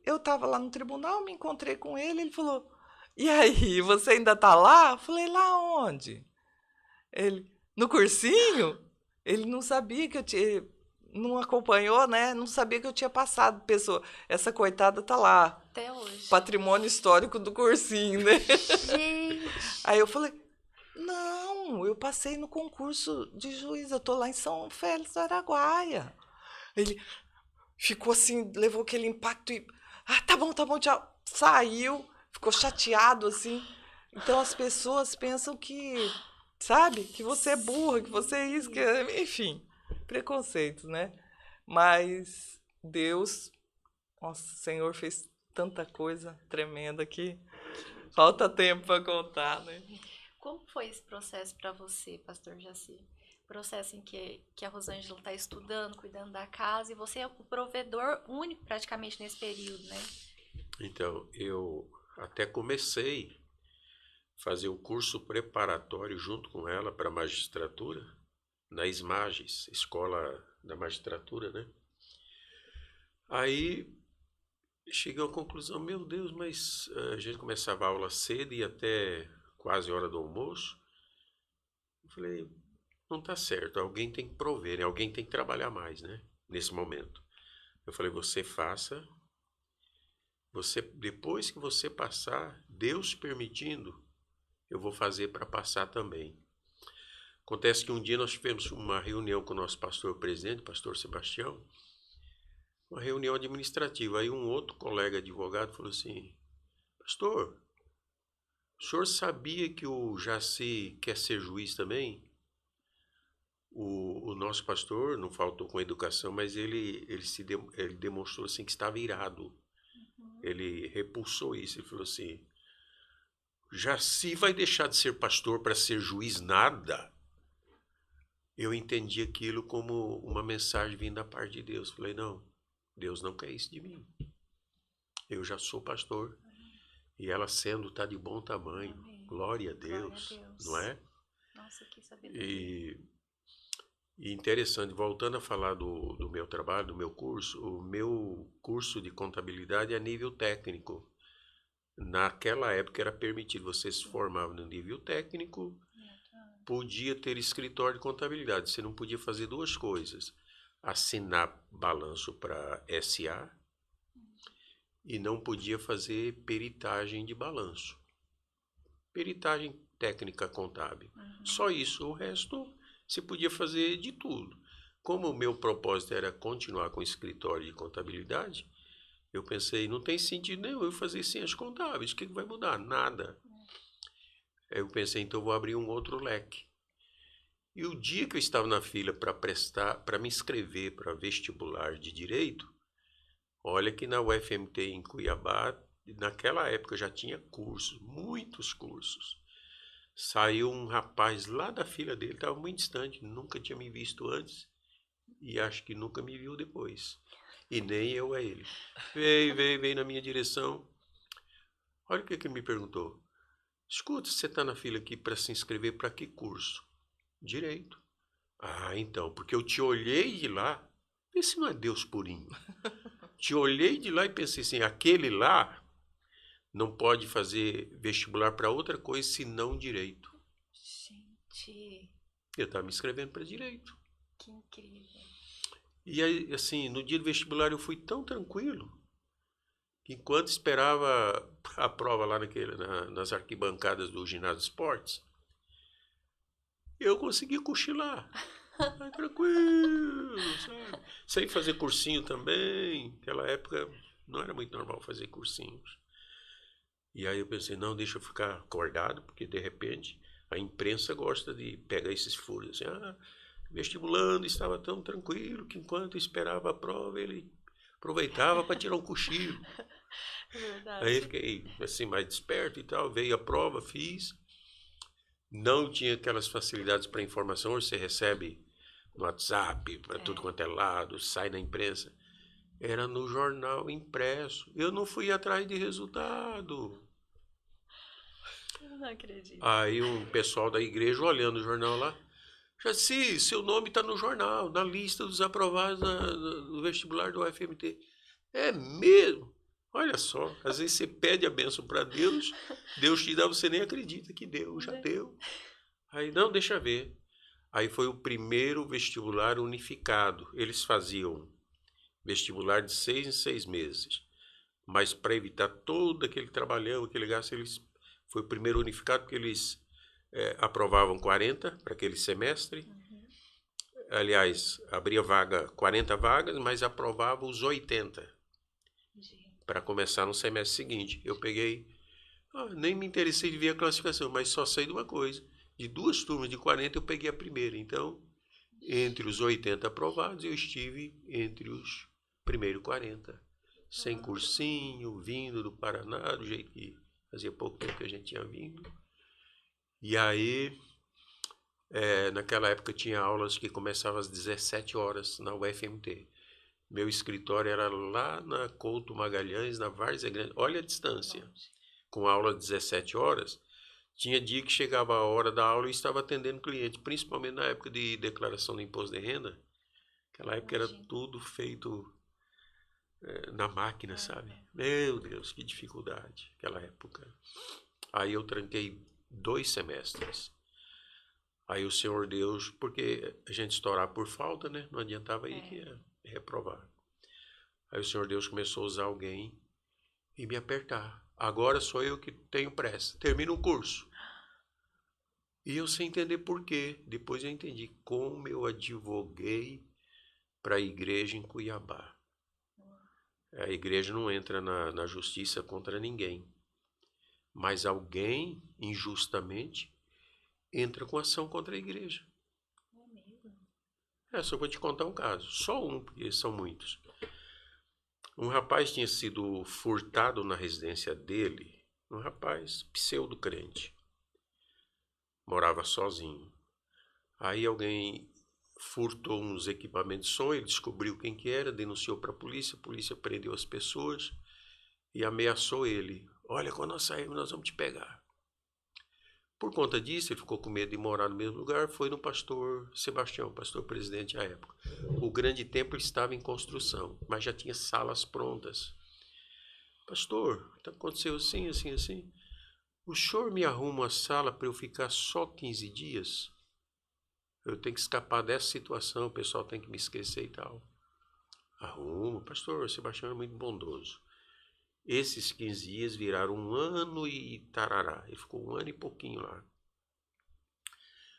eu estava lá no tribunal, me encontrei com ele falou, e aí, você ainda está lá? Eu falei, lá onde? Ele, no cursinho? Ele não sabia que eu tinha... não acompanhou, né? Não sabia que eu tinha passado. Pessoa, essa coitada tá lá. Até hoje. Patrimônio histórico do cursinho, né? Gente. Aí eu falei, não, eu passei no concurso de juiz, eu tô lá em São Félix do Araguaia. Ele ficou assim, levou aquele impacto e, tá bom, tchau. Saiu, ficou chateado, assim. Então as pessoas pensam que, sabe, que você é burra, que você é isso, que enfim, preconceitos, né? Mas Deus, nossa, o Senhor fez tanta coisa tremenda que falta tempo para contar, né? Como foi esse processo para você, pastor Jaci? Processo em que a Rosângela está estudando, cuidando da casa, e você é o provedor único praticamente nesse período, né? Então, eu até comecei a fazer o curso preparatório junto com ela para a magistratura, na ESMAGES, Escola da Magistratura, né? Aí cheguei à conclusão, meu Deus, mas a gente começava a aula cedo e até quase hora do almoço. Eu falei, não tá certo, alguém tem que prover, né? Alguém tem que trabalhar mais, né? Nesse momento. Eu falei, você faça, depois que você passar, Deus permitindo, eu vou fazer para passar também. Acontece que um dia nós tivemos uma reunião com o nosso pastor presidente, pastor Sebastião, uma reunião administrativa. Aí um outro colega advogado falou assim, pastor, o senhor sabia que o Jaci quer ser juiz também? O nosso pastor não faltou com educação, mas ele demonstrou assim que estava irado. Ele repulsou isso, ele falou assim, Jaci vai deixar de ser pastor para ser juiz? Nada. Eu entendi aquilo como uma mensagem vindo da parte de Deus. Falei, não, Deus não quer isso de mim. Eu já sou pastor. E ela sendo está de bom tamanho. Amém. Glória a Deus, não é? Nossa, que sabedoria. E interessante, voltando a falar do meu trabalho, do meu curso, o meu curso de contabilidade é a nível técnico. Naquela época era permitido, você se formava no nível técnico, podia ter escritório de contabilidade. Você não podia fazer duas coisas, assinar balanço para SA e não podia fazer peritagem de balanço. Peritagem técnica contábil. Só isso, o resto você podia fazer de tudo. Como o meu propósito era continuar com o escritório de contabilidade, eu pensei, não tem sentido nenhum eu fazer ciências contábeis, o que vai mudar? Nada. Aí eu pensei, então eu vou abrir um outro leque. E o dia que eu estava na fila para me inscrever para vestibular de Direito, olha que na UFMT em Cuiabá, naquela época já tinha cursos, muitos cursos. Saiu um rapaz lá da fila dele, estava muito distante, nunca tinha me visto antes e acho que nunca me viu depois. E nem eu a ele. Veio na minha direção. Olha o que ele me perguntou. Escuta, você está na fila aqui para se inscrever para que curso? Direito. Ah, então, porque eu te olhei de lá, vê se não é Deus purinho. Te olhei de lá e pensei assim, aquele lá não pode fazer vestibular para outra coisa senão direito. Gente. Eu estava me inscrevendo para direito. Que incrível. E aí, assim, no dia do vestibular eu fui tão tranquilo que enquanto esperava a prova lá nas arquibancadas do ginásio de esportes, eu consegui cochilar. Tranquilo, sabe? Sei fazer cursinho também. Naquela época não era muito normal fazer cursinhos. E aí eu pensei, não, deixa eu ficar acordado, porque de repente a imprensa gosta de pegar esses furos. Assim, vestibulando estava tão tranquilo que enquanto esperava a prova, ele aproveitava para tirar um cochilo. Verdade. Aí fiquei assim, mais desperto e tal, veio a prova, fiz. Não tinha aquelas facilidades para informação, hoje você recebe no WhatsApp, para tudo quanto é lado, sai na imprensa. Era no jornal impresso. Eu não fui atrás de resultado. Eu não acredito. Aí um pessoal da igreja olhando o jornal lá. Jaci, seu nome está no jornal, na lista dos aprovados do vestibular do UFMT. É mesmo? Olha só, às vezes você pede a bênção para Deus, Deus te dá, você nem acredita que deu, já deu. Aí, não, deixa ver. Aí foi o primeiro vestibular unificado. Eles faziam vestibular de 6 em 6 meses. Mas para evitar todo aquele trabalhão, aquele gasto, foi o primeiro unificado, porque eles aprovavam 40 para aquele semestre. Aliás, abria 40 vagas, mas aprovava os 80 para começar no semestre seguinte. Eu peguei, nem me interessei de ver a classificação, mas só sei de uma coisa. De 2 turmas de 40, eu peguei a primeira. Então, entre os 80 aprovados, eu estive entre os primeiros 40. Sem cursinho, vindo do Paraná, do jeito que fazia pouco tempo que a gente tinha vindo. E aí, naquela época tinha aulas que começavam às 17 horas na UFMT. Meu escritório era lá na Couto Magalhães, na Várzea Grande. Olha a distância. Com aula às 17 horas, tinha dia que chegava a hora da aula e estava atendendo cliente, principalmente na época de declaração do imposto de renda. Naquela época era tudo feito na máquina, sabe? Meu Deus, que dificuldade aquela época. Aí eu tranquei 2 semestres. Aí o Senhor Deus, porque a gente estourar por falta, né? Não adiantava ir que ia reprovar. Aí o Senhor Deus começou a usar alguém e me apertar. Agora sou eu que tenho pressa. Termina o curso. E eu sem entender por quê. Depois eu entendi como eu advoguei para a igreja em Cuiabá. A igreja não entra na justiça contra ninguém. Mas alguém, injustamente, entra com ação contra a igreja. Só vou te contar um caso. Só um, porque são muitos. Um rapaz tinha sido furtado na residência dele. Um rapaz pseudo-crente. Morava sozinho. Aí alguém furtou uns equipamentos de som, ele descobriu quem que era, denunciou para a polícia prendeu as pessoas e ameaçou ele. Olha, quando nós sairmos, nós vamos te pegar. Por conta disso, ele ficou com medo de morar no mesmo lugar, foi no pastor Sebastião, pastor presidente à época. O grande templo estava em construção, mas já tinha salas prontas. Pastor, aconteceu assim, assim, assim. O senhor me arruma uma sala para eu ficar só 15 dias? Eu tenho que escapar dessa situação, o pessoal tem que me esquecer e tal. Arrumo, pastor Sebastião é muito bondoso. Esses 15 dias viraram 1 ano e tarará. Ele ficou 1 ano e pouquinho lá.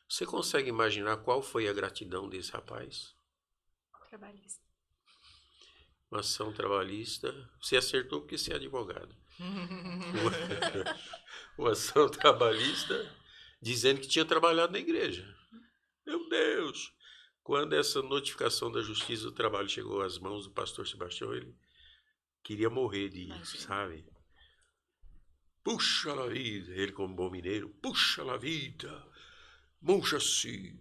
Você consegue imaginar qual foi a gratidão desse rapaz? Trabalhista. Uma ação trabalhista. Você acertou porque você é advogado. Uma ação trabalhista dizendo que tinha trabalhado na igreja. Meu Deus! Quando essa notificação da Justiça do Trabalho chegou às mãos do pastor Sebastião, ele queria morrer de isso, sabe? Puxa la vida, ele como bom mineiro, puxa la vida, Monjaci,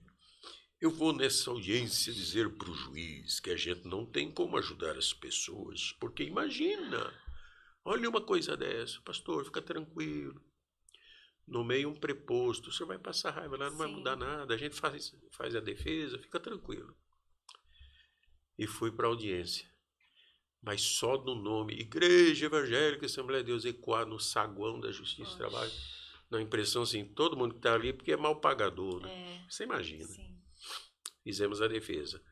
eu vou nessa audiência dizer para o juiz que a gente não tem como ajudar as pessoas, porque imagina, olha uma coisa dessa, pastor, fica tranquilo, nomeia um preposto, o senhor vai passar raiva lá, não vai mudar nada, a gente faz a defesa, fica tranquilo. E fui para a audiência. Mas só no nome, Igreja Evangélica Assembleia de Deus, ecoar no saguão da Justiça do Trabalho, na impressão assim, todo mundo que está ali porque é mal pagador, né? Você imagina. Sim. Fizemos a defesa.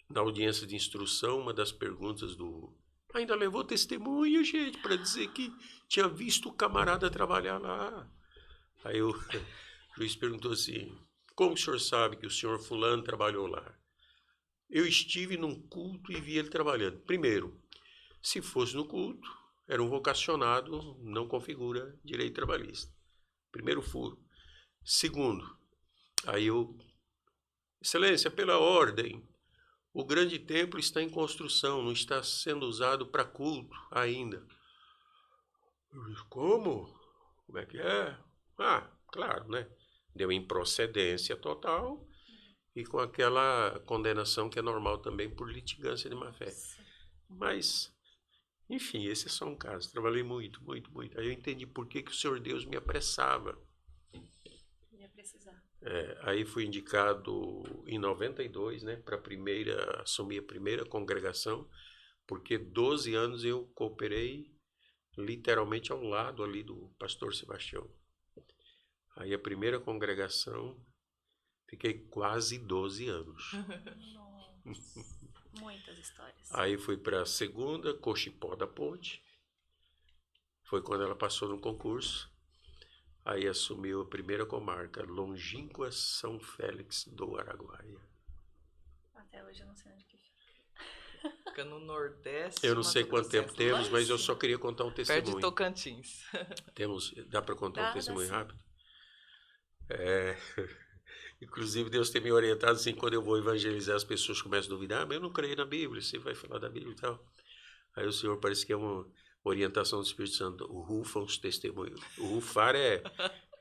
Na audiência de instrução, uma das perguntas ainda levou testemunha, gente, para dizer que tinha visto o camarada trabalhar lá. Aí o juiz perguntou assim, como o senhor sabe que o senhor fulano trabalhou lá? Eu estive num culto e vi ele trabalhando. Primeiro, se fosse no culto, era um vocacionado, não configura direito trabalhista. Primeiro furo. Segundo, Excelência, pela ordem, o grande templo está em construção, não está sendo usado para culto ainda. Como? Como é que é? Claro, né? Deu improcedência total. E com aquela condenação que é normal também por litigância de má-fé. Mas, enfim, esse é só um caso. Trabalhei muito, muito, muito. Aí eu entendi por que o Senhor Deus me apressava. Ia precisar. Aí fui indicado em 92, né, para assumir a primeira congregação, porque 12 anos eu cooperei literalmente ao lado ali do pastor Sebastião. Aí a primeira congregação Fiquei quase 12 anos. Nossa, muitas histórias. Aí fui para a segunda, Cochipó da Ponte. Foi quando ela passou no concurso. Aí assumiu a primeira comarca, Longínqua São Félix do Araguaia. Até hoje eu não sei onde que fica. Fica no Nordeste. Eu não sei quanto tempo temos, mas eu só queria contar um Perto testemunho. de Tocantins. Dá para contar um testemunho sim. rápido? Inclusive, Deus tem me orientado assim, quando eu vou evangelizar, as pessoas começam a duvidar, mas eu não creio na Bíblia, você vai falar da Bíblia e tal. Aí o Senhor parece que é uma orientação do Espírito Santo, rufam os testemunhos. O rufar é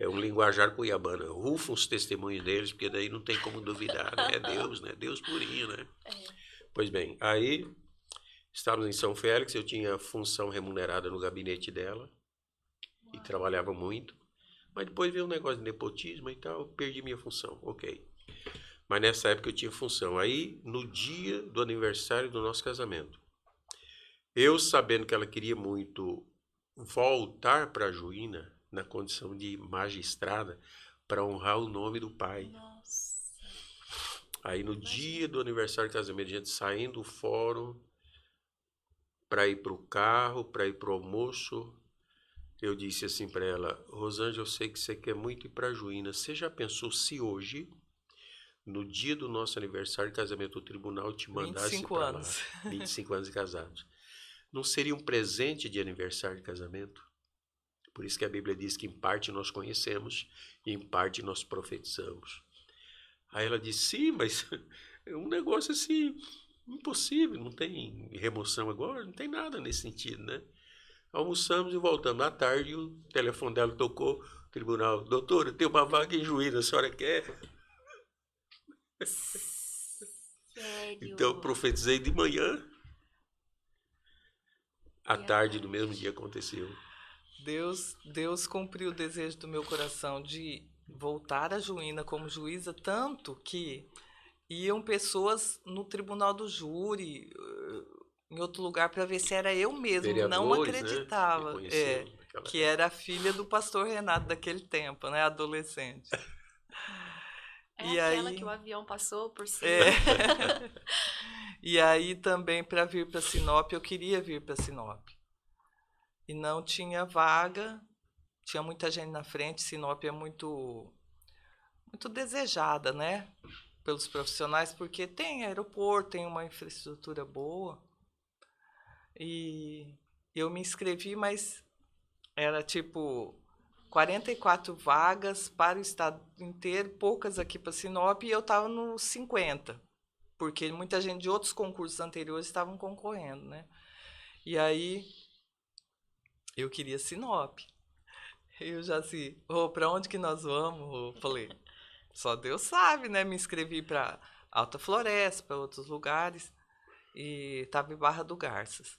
um linguajar cuiabano, rufam os testemunhos deles, porque daí não tem como duvidar, né? É Deus, né? Deus purinho, né? Pois bem, aí estávamos em São Félix, eu tinha função remunerada no gabinete dela e trabalhava muito. Mas depois veio um negócio de nepotismo e tal, perdi minha função, ok. Mas nessa época eu tinha função. Aí, no dia do aniversário do nosso casamento, eu sabendo que ela queria muito voltar para Juína, na condição de magistrada, para honrar o nome do pai. Nossa. Aí no dia do aniversário do casamento, a gente saindo do fórum para ir para o carro, para ir para o almoço, eu disse assim para ela, Rosângela, eu sei que você quer muito ir para Juína. Você já pensou se hoje, no dia do nosso aniversário de casamento, o tribunal te mandasse para lá? 25 anos de casados. Não seria um presente de aniversário de casamento? Por isso que a Bíblia diz que em parte nós conhecemos e em parte nós profetizamos. Aí ela disse, sim, mas é um negócio assim, impossível, não tem remoção agora, não tem nada nesse sentido, né? Almoçamos e voltamos. À tarde, o telefone dela tocou, tribunal. Doutora, tem uma vaga em Juína, a senhora quer? Sério? Então, eu profetizei de manhã. À tarde do mesmo dia aconteceu. Deus cumpriu o desejo do meu coração de voltar a Juína como juíza, tanto que iam pessoas no tribunal do júri, em outro lugar, para ver se era eu mesmo. Não acreditava, né? que era a filha do pastor Renato daquele tempo, né, adolescente. E aquela que o avião passou por cima. E aí também, para vir para Sinop, eu queria vir para Sinop. E não tinha vaga, tinha muita gente na frente. Sinop é muito desejada, né, pelos profissionais, porque tem aeroporto, tem uma infraestrutura boa. E eu me inscrevi, mas era tipo 44 vagas para o estado inteiro, poucas aqui para Sinop, e eu estava nos 50, porque muita gente de outros concursos anteriores estavam concorrendo, né? E aí eu queria Sinop. Eu já assim, para onde que nós vamos? Eu falei, só Deus sabe, né? Me inscrevi para Alta Floresta, para outros lugares, e estava em Barra do Garças.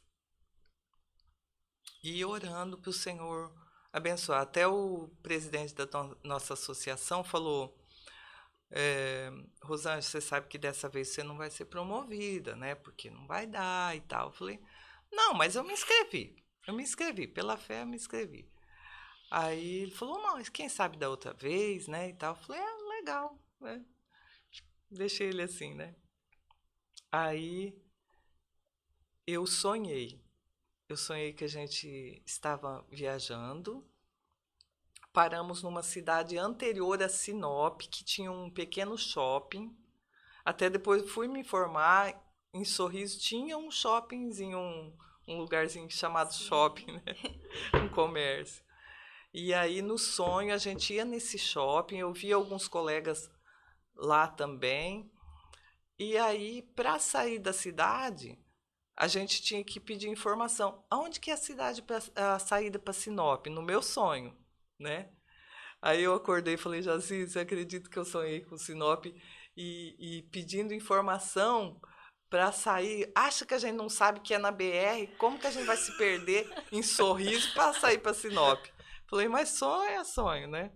E orando para o Senhor abençoar. Até o presidente da nossa associação falou, Rosângela, você sabe que dessa vez você não vai ser promovida, né? Porque não vai dar e tal. Eu falei, não, mas eu me inscrevi, pela fé eu me inscrevi. Aí ele falou, não, mas quem sabe da outra vez, né? E tal. Eu falei, legal, né? Deixei ele assim, né? Aí eu sonhei que a gente estava viajando, paramos numa cidade anterior a Sinop, que tinha um pequeno shopping. Até depois fui me informar, em Sorriso tinha um shoppingzinho, um lugarzinho chamado shopping, né? Um comércio. E aí no sonho a gente ia nesse shopping, eu via alguns colegas lá também. E aí, para sair da cidade, a gente tinha que pedir informação. Aonde que é a cidade para a saída para Sinop? No meu sonho, né? Aí eu acordei e falei, Jaci, você acredita que eu sonhei com Sinop e pedindo informação para sair? Acha que a gente não sabe que é na BR? Como que a gente vai se perder em Sorriso para sair para Sinop? Falei, mas sonho é sonho, né?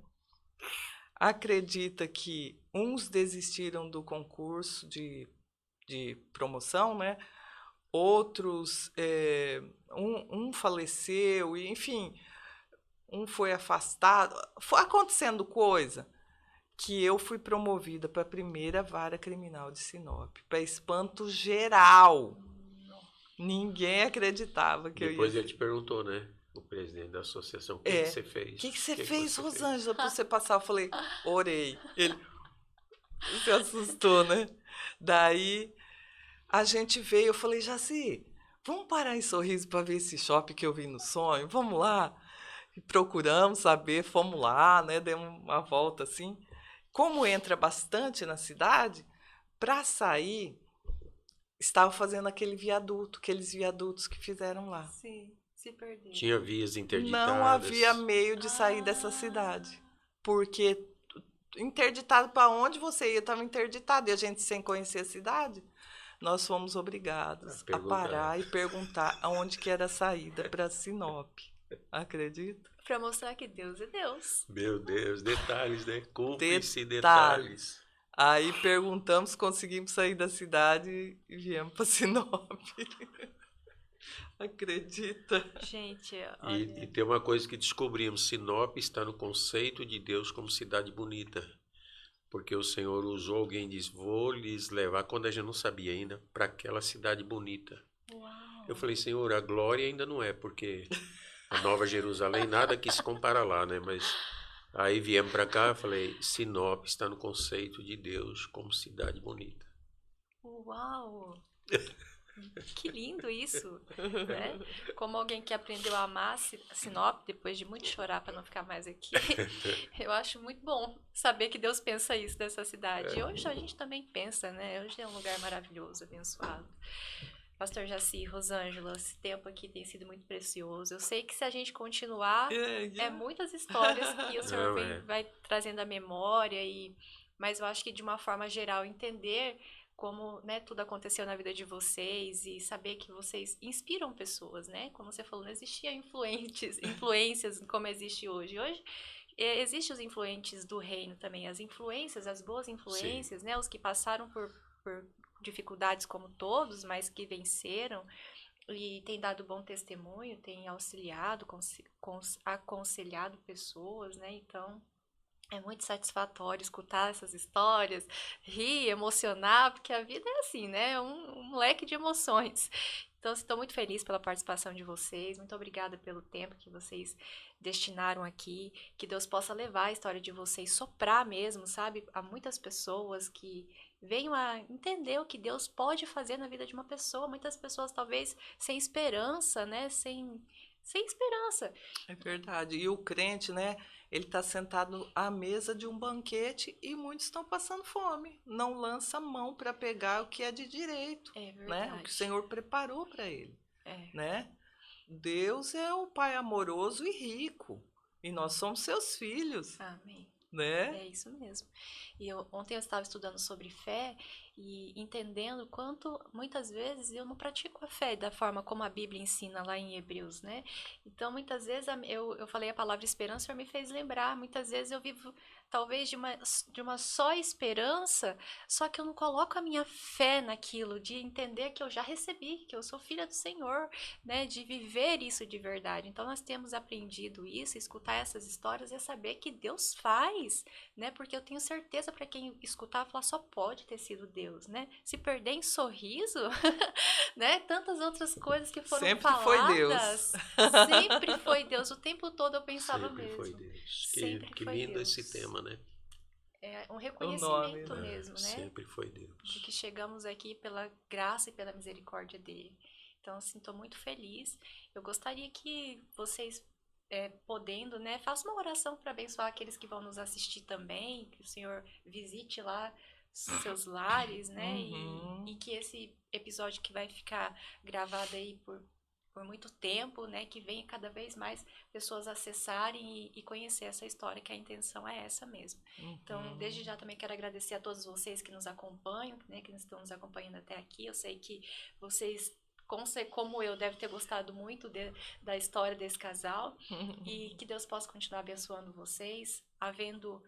Acredita que uns desistiram do concurso de promoção, né? Outros, um faleceu, enfim, um foi afastado. Foi acontecendo coisa que eu fui promovida para a primeira vara criminal de Sinop, para espanto geral. Ninguém acreditava que Depois eu ia ele te perguntou, né? O presidente da associação, o que É. você fez? O que você Que fez, você fez? Rosângela, para você passar? Eu falei, orei. Ele se assustou, né? Daí a gente veio, eu falei, Jaci, vamos parar em Sorriso para ver esse shopping que eu vi no sonho? Vamos lá? E procuramos saber, fomos lá, né? Demos uma volta assim. Como entra bastante na cidade, para sair, estava fazendo aqueles viadutos que fizeram lá. Sim, se perderam. Tinha vias interditadas. Não havia meio de sair dessa cidade. Porque interditado para onde você ia, estava interditado. E a gente, sem conhecer a cidade, nós fomos obrigados a parar e perguntar aonde que era a saída para Sinop. Acredita? Para mostrar que Deus é Deus. Meu Deus, detalhes, né? Cúmplice Detalhes. detalhes. Aí perguntamos, conseguimos sair da cidade e viemos para Sinop. Acredita? Gente, E olha, tem uma coisa que descobrimos: Sinop está no conceito de Deus como cidade bonita. Porque o Senhor usou alguém e disse: vou lhes levar, quando a gente não sabia ainda, para aquela cidade bonita. uau. Eu falei: Senhor, a glória ainda não é, porque a Nova Jerusalém, nada que se compara lá, né? Mas aí viemos para cá, eu falei: Sinop está no conceito de Deus como cidade bonita. Uau! Que lindo isso, né? Como alguém que aprendeu a amar Sinop depois de muito chorar para não ficar mais aqui, eu acho muito bom saber que Deus pensa isso dessa cidade. E hoje a gente também pensa, né? Hoje é um lugar maravilhoso, abençoado. Pastor Jaci, Rosângela, esse tempo aqui tem sido muito precioso. Eu sei que se a gente continuar, é muitas histórias que o Senhor vai trazendo à memória, mas eu acho que de uma forma geral entender como, né, tudo aconteceu na vida de vocês e saber que vocês inspiram pessoas, né? Como você falou, não existia influências como existe hoje. Hoje existem os influentes do reino também, as influências, as boas influências, né? Os que passaram por dificuldades como todos, mas que venceram e têm dado bom testemunho, têm auxiliado, aconselhado pessoas, né? Então é muito satisfatório escutar essas histórias, rir, emocionar, porque a vida é assim, né? É um leque de emoções. Então, estou muito feliz pela participação de vocês. Muito obrigada pelo tempo que vocês destinaram aqui. Que Deus possa levar a história de vocês, soprar mesmo, sabe? A muitas pessoas que venham a entender o que Deus pode fazer na vida de uma pessoa. Muitas pessoas, talvez, sem esperança, né? Sem esperança. É verdade. E o crente, né? Ele está sentado à mesa de um banquete e muitos estão passando fome. Não lança mão para pegar o que é de direito. É verdade. Né? O que o Senhor preparou para ele. É. Né? Deus é o Pai amoroso e rico. E nós somos seus filhos. Amém. Né? É isso mesmo. E ontem eu estava estudando sobre fé e entendendo quanto muitas vezes eu não pratico a fé da forma como a Bíblia ensina lá em Hebreus, né? Então muitas vezes eu falei a palavra esperança, o Senhor me fez lembrar, muitas vezes eu vivo talvez de uma só esperança, só que eu não coloco a minha fé naquilo, de entender que eu já recebi, que eu sou filha do Senhor, né? De viver isso de verdade. Então nós temos aprendido isso, escutar essas histórias e saber que Deus faz, né? Porque eu tenho certeza para quem escutar falar só pode ter sido Deus, né? Se perder em sorriso, né? Tantas outras coisas que foram sempre faladas. Foi Deus. Sempre foi Deus. O tempo todo eu pensava sempre mesmo. Foi Deus. Sempre que foi lindo Deus. esse tema, né? É um reconhecimento nome, né? mesmo, né? Sempre foi Deus. De que chegamos aqui pela graça e pela misericórdia dele. Então, assim, estou muito feliz. Eu gostaria que vocês, podendo, né, façam uma oração para abençoar aqueles que vão nos assistir também, que o Senhor visite lá seus lares, né, e que esse episódio que vai ficar gravado aí por muito tempo, né, que venha cada vez mais pessoas acessarem e conhecer essa história, que a intenção é essa mesmo. Então, desde já também quero agradecer a todos vocês que nos acompanham, né, que estão nos acompanhando até aqui. Eu sei que vocês, como eu, devem ter gostado muito da história desse casal e que Deus possa continuar abençoando vocês, havendo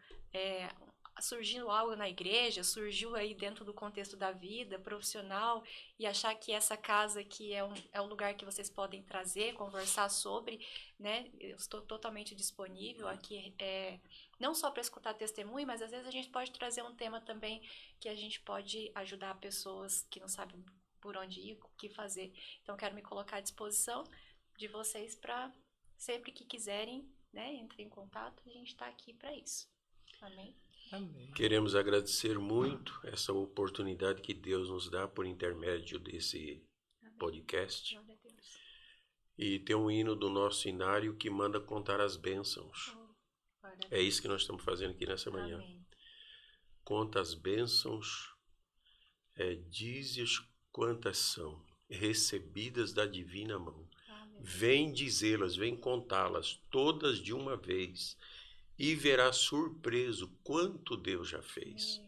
surgiu algo na igreja, surgiu aí dentro do contexto da vida profissional e achar que essa casa aqui é um lugar que vocês podem trazer, conversar sobre, né? Eu estou totalmente disponível aqui, não só para escutar testemunho, mas às vezes a gente pode trazer um tema também que a gente pode ajudar pessoas que não sabem por onde ir, o que fazer. Então, quero me colocar à disposição de vocês para sempre que quiserem, né, entrem em contato, a gente está aqui para isso. Amém? Amém. Queremos agradecer muito essa oportunidade que Deus nos dá por intermédio desse podcast. Glória a Deus. E tem um hino do nosso inário que manda contar as bênçãos. Glória a É Deus. isso que nós estamos fazendo aqui nessa manhã. Amém. Conta as bênçãos, dize-as quantas são, recebidas da divina mão. Vem dizê-las, vem contá-las, todas de uma vez, e verá surpreso quanto Deus já fez.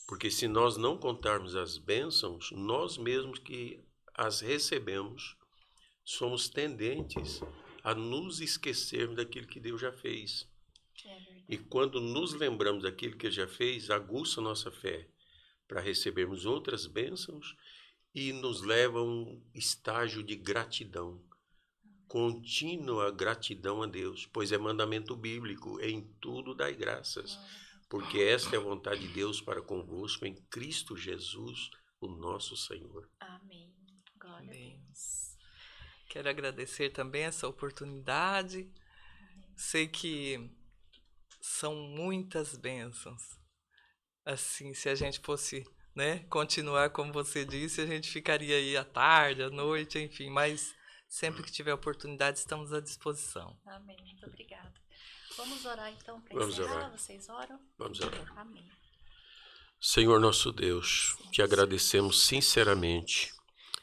Porque se nós não contarmos as bênçãos, nós mesmos que as recebemos, somos tendentes a nos esquecermos daquilo que Deus já fez. E quando nos lembramos daquilo que Ele já fez, aguça nossa fé para recebermos outras bênçãos e nos leva a um estágio de gratidão. Contínua gratidão a Deus, pois é mandamento bíblico, em tudo dai graças, porque esta é a vontade de Deus para convosco em Cristo Jesus, o nosso Senhor. Amém. Glória Amém. a Deus. Quero agradecer também essa oportunidade. Sei que são muitas bênçãos. Assim, se a gente fosse, né, continuar como você disse, a gente ficaria aí à tarde, à noite, enfim, mas sempre que tiver oportunidade, estamos à disposição. Amém. Muito obrigada. Vamos orar então para Vamos encerrar. orar. Vocês oram? Vamos orar. Amém. Senhor nosso Deus, te agradecemos sinceramente.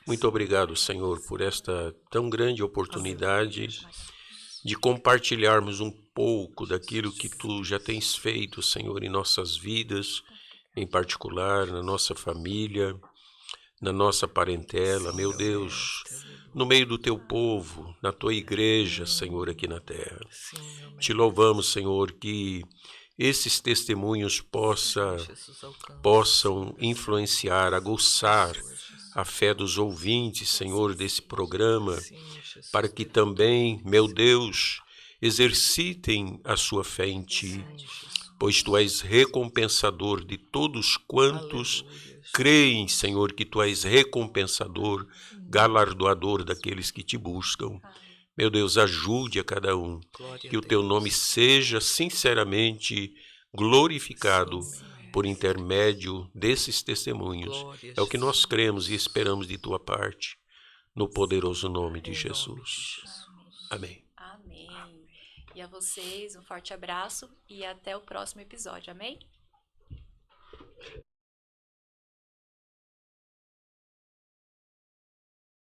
Muito obrigado, Senhor, por esta tão grande oportunidade de compartilharmos um pouco daquilo que Tu já tens feito, Senhor, em nossas vidas, em particular na nossa família, na nossa parentela, meu Deus, no meio do Teu povo, na Tua igreja, Senhor, aqui na terra. Te louvamos, Senhor, que esses testemunhos possam influenciar, aguçar a fé dos ouvintes, Senhor, desse programa, para que também, meu Deus, exercitem a sua fé em Ti, pois Tu és recompensador de todos quantos creem, Senhor, que Tu és recompensador, galardoador daqueles que Te buscam. Meu Deus, ajude a cada um, que o Teu nome seja sinceramente glorificado por intermédio desses testemunhos. É o que nós cremos e esperamos de Tua parte, no poderoso nome de Jesus. Amém. Amém. E a vocês, um forte abraço e até o próximo episódio. Amém?